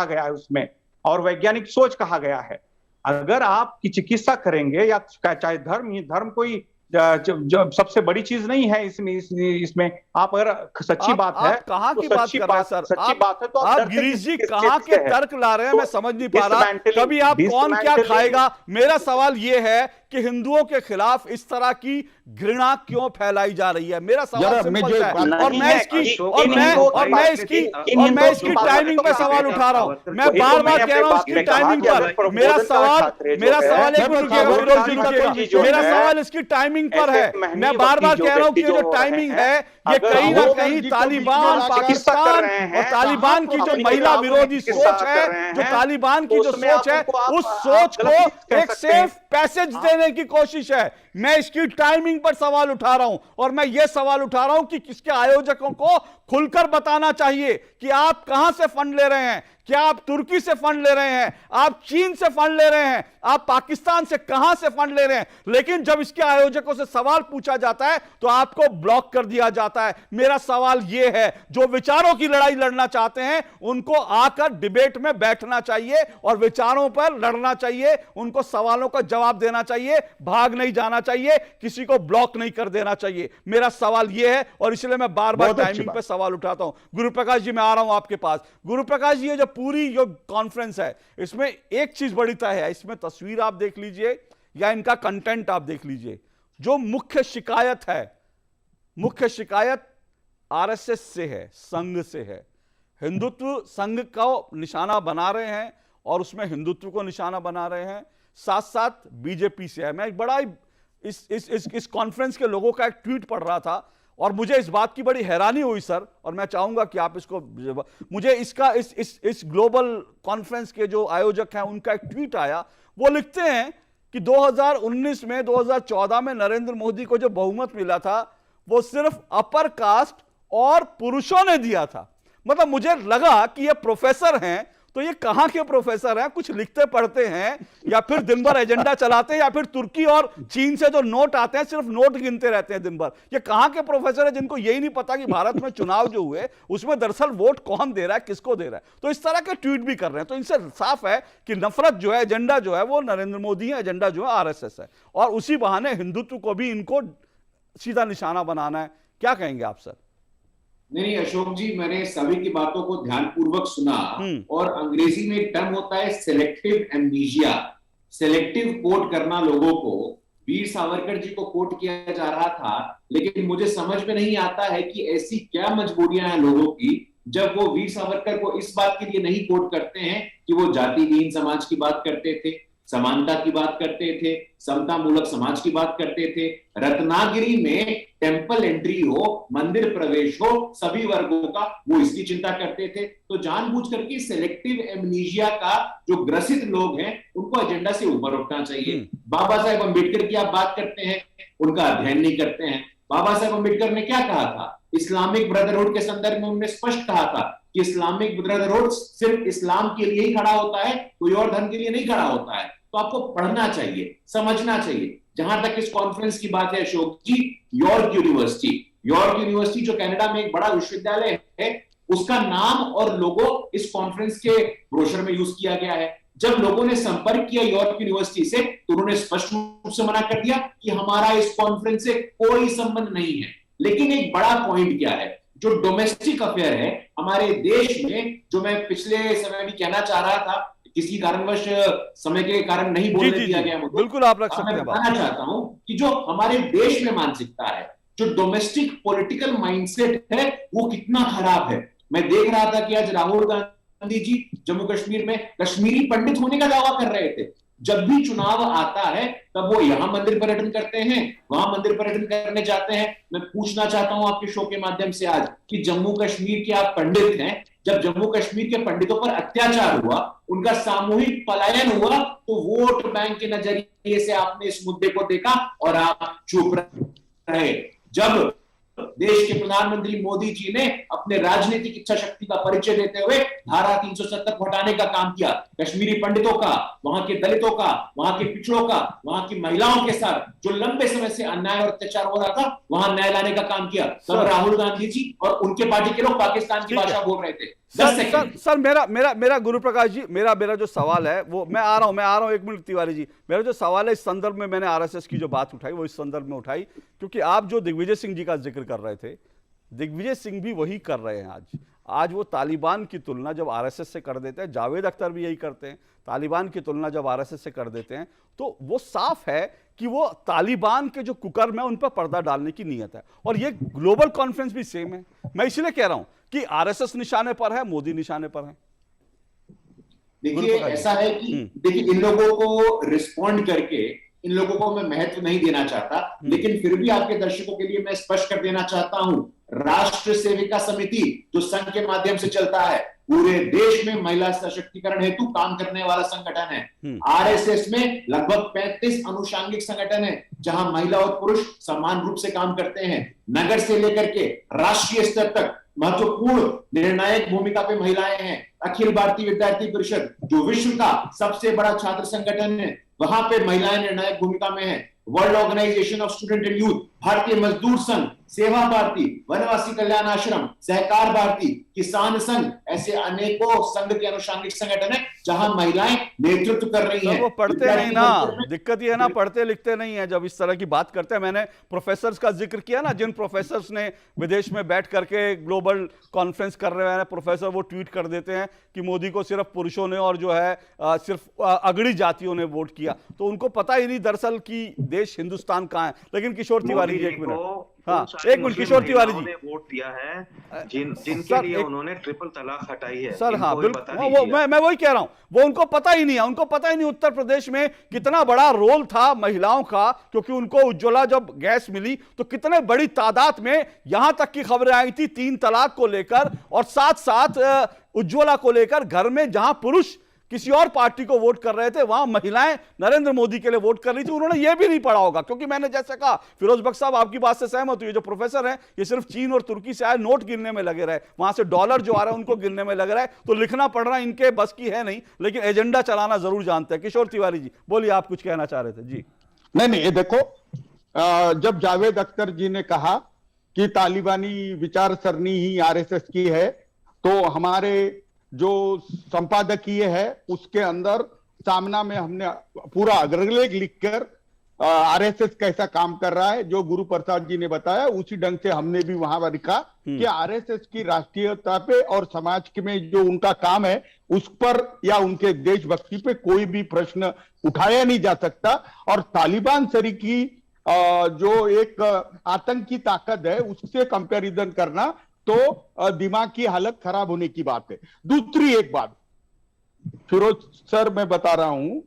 गया है, उसमें, और वैज्ञानिक सोच कहा गया है। अगर आप की चिकित्सा करेंगे, या चाहे धर्म कोई जो सबसे बड़ी चीज नहीं है इसमें आप अगर सच्ची बात है, कहाँ की बात कर रहे हैं सर? सच्ची बात है तो आप गिरीश जी कहाँ के तर्क ला रहे हैं, मैं समझ नहीं पा रहा। कभी आप कौन क्या खाएगा, मेरा सवाल ये है कि हिंदुओं के खिलाफ इस तरह की घृणा क्यों फैलाई जा रही है, मेरा सवाल सिंपल है। और मैं इसकी टाइमिंग पे सवाल उठा रहा हूं। मैं बार बार कह रहा हूं इसकी टाइमिंग पर। मेरा सवाल मेरा सवाल इसकी टाइमिंग पर है। मैं बार बार कह रहा हूं कि जो टाइमिंग है ये कहीं ना कहीं तालिबान पाकिस्तान और तालिबान की जो महिला विरोधी सोच है, जो तालिबान की जो सोच है, उस सोच को एक सेफ पैसेज देने की कोशिश है। मैं इसकी टाइमिंग पर सवाल उठा रहा हूं, और मैं यह सवाल उठा रहा हूं कि किसके आयोजकों को खुलकर बताना चाहिए कि आप कहां से फंड ले रहे हैं। क्या आप तुर्की से फंड ले रहे हैं, आप चीन से फंड ले रहे हैं, आप पाकिस्तान से कहां से फंड ले रहे हैं? लेकिन जब इसके आयोजकों से सवाल पूछा जाता है तो आपको ब्लॉक कर दिया जाता है। मेरा सवाल यह है, जो विचारों की लड़ाई लड़ना चाहते हैं उनको आकर डिबेट में बैठना चाहिए और विचारों पर लड़ना चाहिए, उनको सवालों का जवाब देना चाहिए, भाग नहीं जाना चाहिए, किसी को ब्लॉक नहीं कर देना चाहिए। मेरा सवाल यह है, और इसलिए मैं बार बार टाइमिंग पर सवाल उठाता हूं। गुरुप्रकाश जी, मैं आ रहा हूं आपके पास। गुरुप्रकाश जी, ये जो पूरी जो कॉन्फ्रेंस है, इसमें एक चीज बड़ी तय है, इसमें तस्वीर आप देख लीजिए या इनका कंटेंट आप देख लीजिए। जो मुख्य शिकायत आरएसएस से है, संघ से है। हिंदुत्व संघ का निशाना बना रहे हैं और उसमें हिंदुत्व को निशाना बना रहे हैं, साथ साथ बीजेपी से है। मैं एक बड़ा इस कॉन्फ्रेंस के लोगों का एक ट्वीट पढ़ रहा था और मुझे इस बात की बड़ी हैरानी हुई सर, और मैं चाहूंगा कि आप इसको, मुझे इसका इस ग्लोबल कॉन्फ्रेंस के जो आयोजक हैं उनका एक ट्वीट आया। वो लिखते हैं कि 2019 में 2014 में नरेंद्र मोदी को जो बहुमत मिला था वो सिर्फ अपर कास्ट और पुरुषों ने दिया था। मतलब मुझे लगा कि ये प्रोफेसर हैं, तो ये कहां के प्रोफेसर हैं? कुछ लिखते पढ़ते हैं या फिर दिन भर एजेंडा चलाते हैं, या फिर तुर्की और चीन से जो नोट आते हैं सिर्फ नोट गिनते रहते हैं दिन भर? ये कहां के प्रोफेसर हैं जिनको यही नहीं पता कि भारत में चुनाव जो हुए उसमें दरअसल वोट कौन दे रहा है, किसको दे रहा है? तो इस तरह के ट्वीट भी कर रहे हैं। तो इनसे साफ है कि नफरत जो है, एजेंडा जो है वो नरेंद्र मोदी है, एजेंडा जो है आरएसएस है, और उसी बहाने हिंदुत्व को भी इनको सीधा निशाना बनाना है। क्या कहेंगे आप सर? नहीं अशोक जी, मैंने सभी की बातों को ध्यानपूर्वक सुना, और अंग्रेजी में एक टर्म होता है सेलेक्टिव एम्नीशिया, सेलेक्टिव कोट करना लोगों को। वीर सावरकर जी को कोट किया जा रहा था, लेकिन मुझे समझ में नहीं आता है कि ऐसी क्या मजबूरियां हैं लोगों की जब वो वीर सावरकर को इस बात के लिए नहीं कोट करते हैं कि वो जातिहीन समाज की बात करते थे, समानता की बात करते थे, समता मूलक समाज की बात करते थे, रत्नागिरी में टेंपल एंट्री हो, मंदिर प्रवेश हो सभी वर्गों का, वो इसकी चिंता करते थे। तो जानबूझ करके सेलेक्टिव एमनीशिया का जो ग्रसित लोग हैं उनको एजेंडा से ऊपर उठना चाहिए। बाबा साहेब अम्बेडकर की आप बात करते हैं, उनका अध्ययन नहीं करते हैं। बाबा साहेब अम्बेडकर ने क्या कहा था? इस्लामिक ब्रदरहुड के संदर्भ में उन्होंने स्पष्ट कहा था कि इस्लामिक ब्रदरहुड सिर्फ इस्लाम के लिए ही खड़ा होता है, कोई और धर्म के लिए नहीं खड़ा होता है। तो आपको पढ़ना चाहिए, समझना चाहिए। जहां तक इस कॉन्फ्रेंस की बात है अशोक जी, यॉर्क यूनिवर्सिटी जो कनाडा में एक बड़ा विश्वविद्यालय है, उसका नाम और लोगो इस कॉन्फ्रेंस के ब्रोशर में यूज किया गया है। जब लोगों ने संपर्क किया यॉर्क यूनिवर्सिटी से, तो उन्होंने स्पष्ट रूप से मना कर दिया कि हमारा इस कॉन्फ्रेंस से कोई संबंध नहीं है। लेकिन एक बड़ा पॉइंट क्या है, जो डोमेस्टिक अफेयर है हमारे देश में, जो मैं पिछले समय भी कहना चाह रहा था, किसी कारणवश समय के कारण नहीं बोलने दिया गया मुझे, बिल्कुल आप रख सकते हैं। मैं बताना चाहता हूं कि जो हमारे देश में मानसिकता है, जो डोमेस्टिक पॉलिटिकल माइंडसेट है, वो कितना खराब है। मैं देख रहा था कि आज राहुल गांधी जी जम्मू कश्मीर में कश्मीरी पंडित होने का दावा कर रहे थे। जब भी चुनाव आता है तब वो यहां मंदिर पर्यटन करते हैं, वहां मंदिर पर्यटन करने जाते हैं। मैं पूछना चाहता हूं आपके शो के माध्यम से आज कि जम्मू कश्मीर के आप पंडित हैं, जब जम्मू कश्मीर के पंडितों पर अत्याचार हुआ, उनका सामूहिक पलायन हुआ, तो वोट बैंक के नजरिए से आपने इस मुद्दे को देखा और आप चुप रहे। जब देश के प्रधानमंत्री मोदी जी ने अपने राजनीतिक इच्छा शक्ति का परिचय देते हुए धारा 370 को हटाने का काम किया, कश्मीरी पंडितों का, वहां के दलितों का, वहां के पिछड़ों का, वहां की महिलाओं के साथ जो लंबे समय से अन्याय और अत्याचार हो रहा था, वहां न्याय लाने का काम किया, तब राहुल गांधी जी और उनके पार्टी के लोग पाकिस्तान की भाषा बोल रहे थे। सर मेरा गुरु प्रकाश जी, मेरा जो सवाल है वो मैं आ रहा हूं 1 मिनट तिवारी जी। मेरा जो सवाल है इस संदर्भ में, मैंने आरएसएस की जो बात उठाई वो इस संदर्भ में उठाई क्योंकि आप जो दिग्विजय सिंह जी का जिक्र कर रहे थे, दिग्विजय सिंह भी वही कर रहे हैं आज वो तालिबान की तुलना जब आरएसएस से कर देते हैं, जावेद अख्तर भी यही करते हैं, तालिबान की तुलना जब आरएसएस से कर देते हैं, तो वो साफ है कि वो तालिबान के जो कुकर्म है उन पर पर्दा डालने की नीयत है। और ये ग्लोबल कॉन्फ्रेंस भी सेम है। मैं इसलिए कह रहा हूं कि आरएसएस निशाने पर है, मोदी निशाने पर है। देखिए ऐसा है कि देखिए इन लोगों को रिस्पॉन्ड करके इन लोगों को मैं महत्व नहीं देना चाहता, लेकिन फिर भी आपके दर्शकों के लिए मैं स्पष्ट कर देना चाहता हूं, राष्ट्र सेविका समिति जो संघ के माध्यम से चलता है, पूरे देश में महिला सशक्तिकरण हेतु काम करने वाला संगठन है। आरएसएस में लगभग 35 अनुषांगिक संगठन है जहां महिला और पुरुष समान रूप से काम करते हैं। नगर से लेकर के राष्ट्रीय स्तर तक महत्वपूर्ण निर्णायक भूमिका पे महिलाएं हैं। अखिल भारतीय विद्यार्थी परिषद जो विश्व का सबसे बड़ा छात्र संगठन है, वहां पे महिलाएं निर्णायक भूमिका में है। World organization of student and youth, Bharatiya Mazdoor संघ, सेवा भारती, वनवासी कल्याण आश्रम, सहकार भारती, किसान संघ, ऐसे अनेकों संघ के अनुषांगिक संगठन है जहां महिलाएं नेतृत्व कर रही हैं। वो पढ़ते नहीं ना, दिक्कत ये है ना, पढ़ते लिखते नहीं है जब इस तरह की बात करते हैं। मैंने प्रोफेसर्स का जिक्र किया ना, जिन प्रोफेसर्स ने विदेश में बैठ करके ग्लोबल कॉन्फ्रेंस कर रहे हैं प्रोफेसर, वो ट्वीट कर देते हैं कि मोदी को सिर्फ पुरुषों ने और जो है सिर्फ अगड़ी जातियों ने वोट किया। तो उनको पता ही नहीं दरअसल कि देश हिंदुस्तान कहां है। लेकिन किशोर तिवारी जी, एक मिनट, हाँ एक मिनट, किशोर तिवारी जी वोट दिया है जिनके लिए उन्होंने ट्रिपल तलाक हटाई है सर। हाँ बिल्कुल, मैं वही कह रहा हूं, वो उनको पता ही नहीं है। उनको पता ही नहीं उत्तर प्रदेश में कितना बड़ा रोल था महिलाओं का, क्योंकि उनको उज्ज्वला जब गैस मिली तो कितने बड़ी तादाद में यहां तक की खबरें आई थी 3 तलाक को लेकर, और साथ साथ उज्ज्वला को लेकर घर में जहां पुरुष किसी और पार्टी को वोट कर रहे थे, वहां महिलाएं नरेंद्र मोदी के लिए वोट कर रही थी, उन्होंने ये भी नहीं पढ़ा होगा। क्योंकि मैंने जैसे कहा, फिरोज बख्श साहब आपकी बात से सहमत हुई, जो प्रोफेसर हैं ये सिर्फ चीन और तुर्की से आए नोट गिनने में लगे रहे, वहां से डॉलर जो आ रहा है उनको गिनने में लग रहा है, तो लिखना पढ़ना इनके बस की है नहीं, लेकिन एजेंडा चलाना जरूर जानते हैं। किशोर तिवारी जी बोलिए, आप कुछ कहना चाह रहे थे जी। नहीं, ये देखो, जब जावेद अख्तर जी ने कहा कि तालिबानी विचार सरनी ही आरएसएस की है, तो हमारे जो संपादकीय है उसके अंदर सामना में हमने पूरा अग्रलेख लिखकर आरएसएस कैसा काम कर रहा है, जो गुरु प्रसाद जी ने बताया उसी ढंग से हमने भी वहां पर लिखा कि आरएसएस की राष्ट्रीयता पे और समाज में जो उनका काम है उस पर या उनके देशभक्ति पे कोई भी प्रश्न उठाया नहीं जा सकता। और तालिबान सरी की जो एक आतंकी ताकत है उससे कंपैरिजन करना तो दिमाग की हालत खराब होने की बात है। दूसरी एक बात, फिरोज सर मैं बता रहा हूं,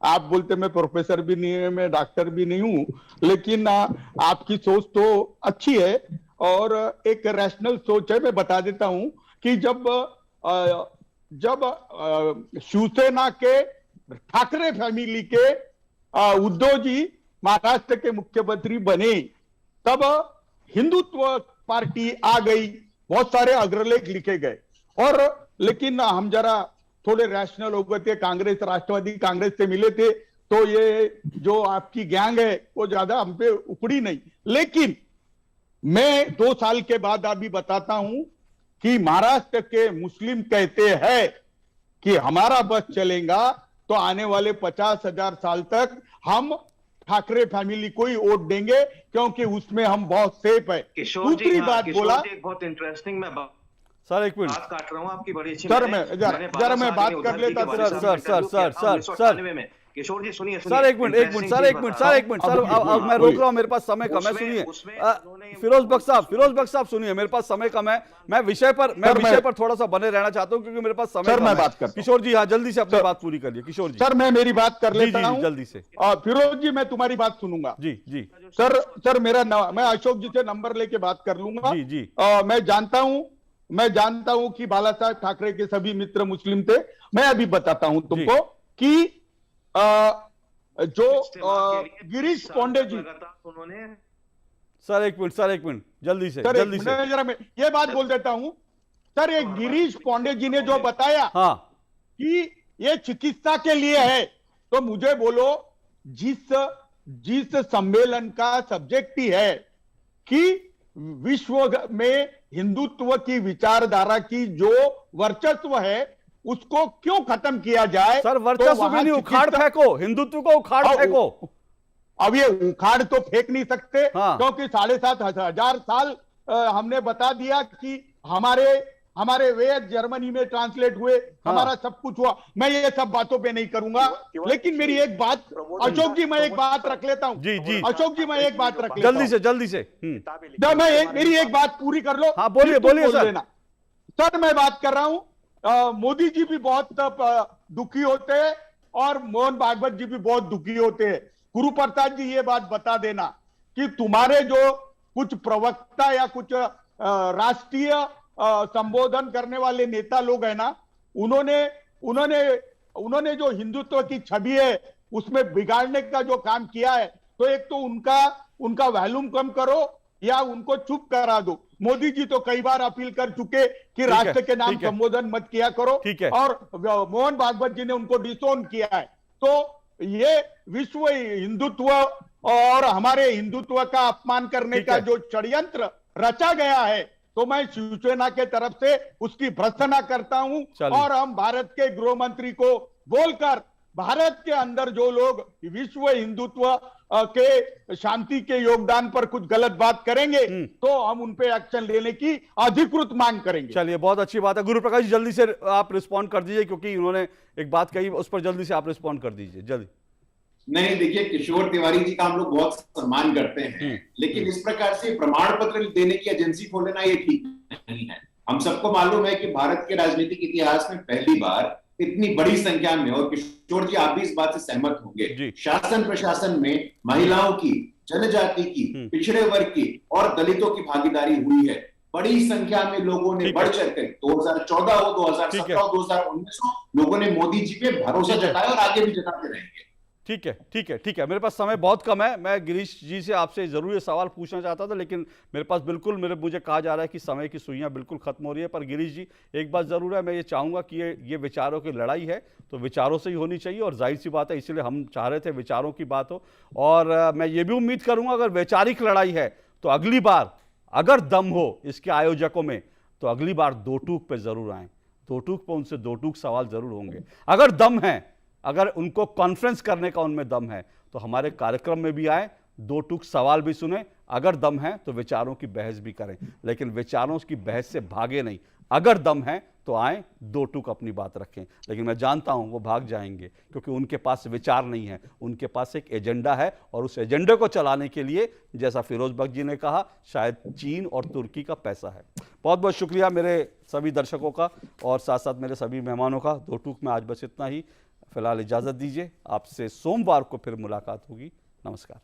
आप बोलते मैं प्रोफेसर भी नहीं है, मैं डॉक्टर भी नहीं हूं, लेकिन आपकी सोच तो अच्छी है और एक रैशनल सोच है। मैं बता देता हूं कि जब शिवसेना के ठाकरे फैमिली के उद्धव जी महाराष्ट्र के मुख्यमंत्री बने, तब हिंदुत्व पार्टी आ गई, बहुत सारे अग्रलेख लिखे गए, और लेकिन हम जरा थोड़े रैशनल हो गए थे, कांग्रेस राष्ट्रवादी कांग्रेस से मिले थे, तो ये जो आपकी गैंग है वो ज्यादा हम पे उकड़ी नहीं। लेकिन मैं 2 साल के बाद अभी बताता हूं कि महाराष्ट्र के मुस्लिम कहते हैं कि हमारा बस चलेगा तो आने वाले 50,000 साल तक हम ठाकरे फैमिली को ही वोट देंगे, क्योंकि उसमें हम बहुत सेफ है। दूसरी बात बोला, बहुत इंटरेस्टिंग, मैं सर एक मिनट बात काट रहा हूं आपकी, बड़ी अच्छी सर मैं जरा मैं बात कर लेता। सर किशोर जी सुनिए, सर एक मिनट अब मैं रोक रहा हूं, मेरे पास समय कम है, सुनिए फिरोज बख्श साहब सुनिए, मेरे पास समय कम है, मैं विषय पर थोड़ा सा बने रहना चाहता हूं क्योंकि मेरे पास समय कम है। किशोर जी हाँ जल्दी से अपनी बात पूरी करिए। किशोर जी सर मैं मेरी बात कर लेता हूं जल्दी से। फिरोज जी मैं तुम्हारी बात सुनूंगा। जी सर मैं अशोक जी से नंबर लेके बात कर लूंगा। जी मैं जानता हूं कि बाला साहब ठाकरे के सभी मित्र मुस्लिम थे। मैं अभी बताता हूं तुमको कि जो गिरीश पांडे जी, उन्होंने सर एक मिनट जल्दी से जरा मैं ये बात बोल देता हूं। सर ये गिरीश पांडे जी ने जो बताया कि ये चिकित्सा के लिए है, तो मुझे बोलो जिस सम्मेलन का सब्जेक्ट ही है कि विश्व में हिंदुत्व की विचारधारा की जो वर्चस्व है उसको क्यों खत्म किया जाए। सर वर्चस्व भी नहीं, उखाड़ फेंको, हिंदुत्व को उखाड़ फेंको। अब ये उखाड़ तो फेंक नहीं सकते क्योंकि 7,500 साल हमने बता दिया कि हमारे वेद जर्मनी में ट्रांसलेट हुए, हमारा सब कुछ हुआ। मैं ये सब बातों पे नहीं करूंगा, लेकिन मेरी एक बात अशोक जी, मैं एक बात रख लेता हूं। जी अशोक जी मैं एक बात रख लेता हूं, जल्दी से मेरी एक बात पूरी कर लो। हाँ बोलिए सर मैं बात कर रहा हूं, मोदी जी भी बहुत दुखी होते हैं और मोहन भागवत जी भी बहुत दुखी होते हैं। गुरु प्रसाद जी ये बात बता देना कि तुम्हारे जो कुछ प्रवक्ता या कुछ राष्ट्रीय संबोधन करने वाले नेता लोग हैं ना, उन्होंने जो हिंदुत्व की छवि है उसमें बिगाड़ने का जो काम किया है, तो एक तो उनका वैल्यूम कम करो या उनको चुप करा दो। मोदी जी तो कई बार अपील कर चुके कि राष्ट्र के नाम संबोधन मत किया करो, और मोहन भागवत जी ने उनको डिसोन किया है। तो ये विश्व हिंदुत्व और हमारे हिंदुत्व का अपमान करने का जो षड्यंत्र रचा गया है, तो मैं शिवसेना के तरफ से उसकी भर्त्सना करता हूं। और हम भारत के गृह मंत्री को बोलकर भारत के अंदर जो लोग विश्व हिंदुत्व के शांति के योगदान पर कुछ गलत बात करेंगे तो हम उन पे एक्शन लेने की अधिकृत मांग करेंगे। चलिए बहुत अच्छी बात है। गुरु प्रकाश जी जल्दी से आप रिस्पॉन्ड कर दीजिए, क्योंकि उन्होंने एक बात कही उस पर जल्दी से आप रिस्पॉन्ड कर दीजिए जल्दी। नहीं देखिए, किशोर तिवारी जी का हम लोग बहुत सम्मान करते हैं, लेकिन इस प्रकार से प्रमाण पत्र देने की एजेंसी खोलना ये ठीक नहीं है। हम सबको मालूम है कि भारत के राजनीतिक इतिहास में पहली बार इतनी बड़ी संख्या में, और किशोर जी आप भी इस बात से सहमत होंगे, शासन प्रशासन में महिलाओं की, जनजाति की, पिछड़े वर्ग की और दलितों की भागीदारी हुई है। बड़ी संख्या में लोगों ने ठीक है। बढ़ चढ़कर 2014 हो, ठीक है। 2017 हो, 2019 हो, लोगों ने मोदी जी पे भरोसा ठीक है। जताया और आगे भी जताते रहेंगे। ठीक है, ठीक है, ठीक है। मेरे पास समय बहुत कम है। मैं गिरीश जी से आपसे ज़रूर ये सवाल पूछना चाहता था, लेकिन मेरे पास बिल्कुल मुझे कहा जा रहा है कि समय की सुइयां बिल्कुल खत्म हो रही है। पर गिरीश जी, एक बात ज़रूर है, मैं ये चाहूँगा कि ये विचारों की लड़ाई है, तो विचारों से ही होनी चाहिए, और जाहिर सी बात है इसलिए हम चाह रहे थे विचारों की बात हो। और मैं ये भी उम्मीद करूँगा अगर वैचारिक लड़ाई है तो अगली बार अगर दम हो इसके आयोजकों में तो अगली बार दो टूक पे ज़रूर आएँ। दो टूक पे उनसे दो टूक सवाल ज़रूर होंगे। अगर दम है, अगर उनको कॉन्फ्रेंस करने का उनमें दम है तो हमारे कार्यक्रम में भी आए, दो टूक सवाल भी सुने। अगर दम है तो विचारों की बहस भी करें, लेकिन विचारों की बहस से भागे नहीं। अगर दम है तो आए, दो टूक अपनी बात रखें। लेकिन मैं जानता हूं वो भाग जाएंगे, क्योंकि उनके पास विचार नहीं है, उनके पास एक एजेंडा है, और उस एजेंडे को चलाने के लिए, जैसा फिरोज बख्श जी ने कहा, शायद चीन और तुर्की का पैसा है। बहुत बहुत शुक्रिया मेरे सभी दर्शकों का और साथ साथ मेरे सभी मेहमानों का। दो टूक में आज बस इतना ही। फिलहाल इजाज़त दीजिए, आपसे सोमवार को फिर मुलाकात होगी। नमस्कार।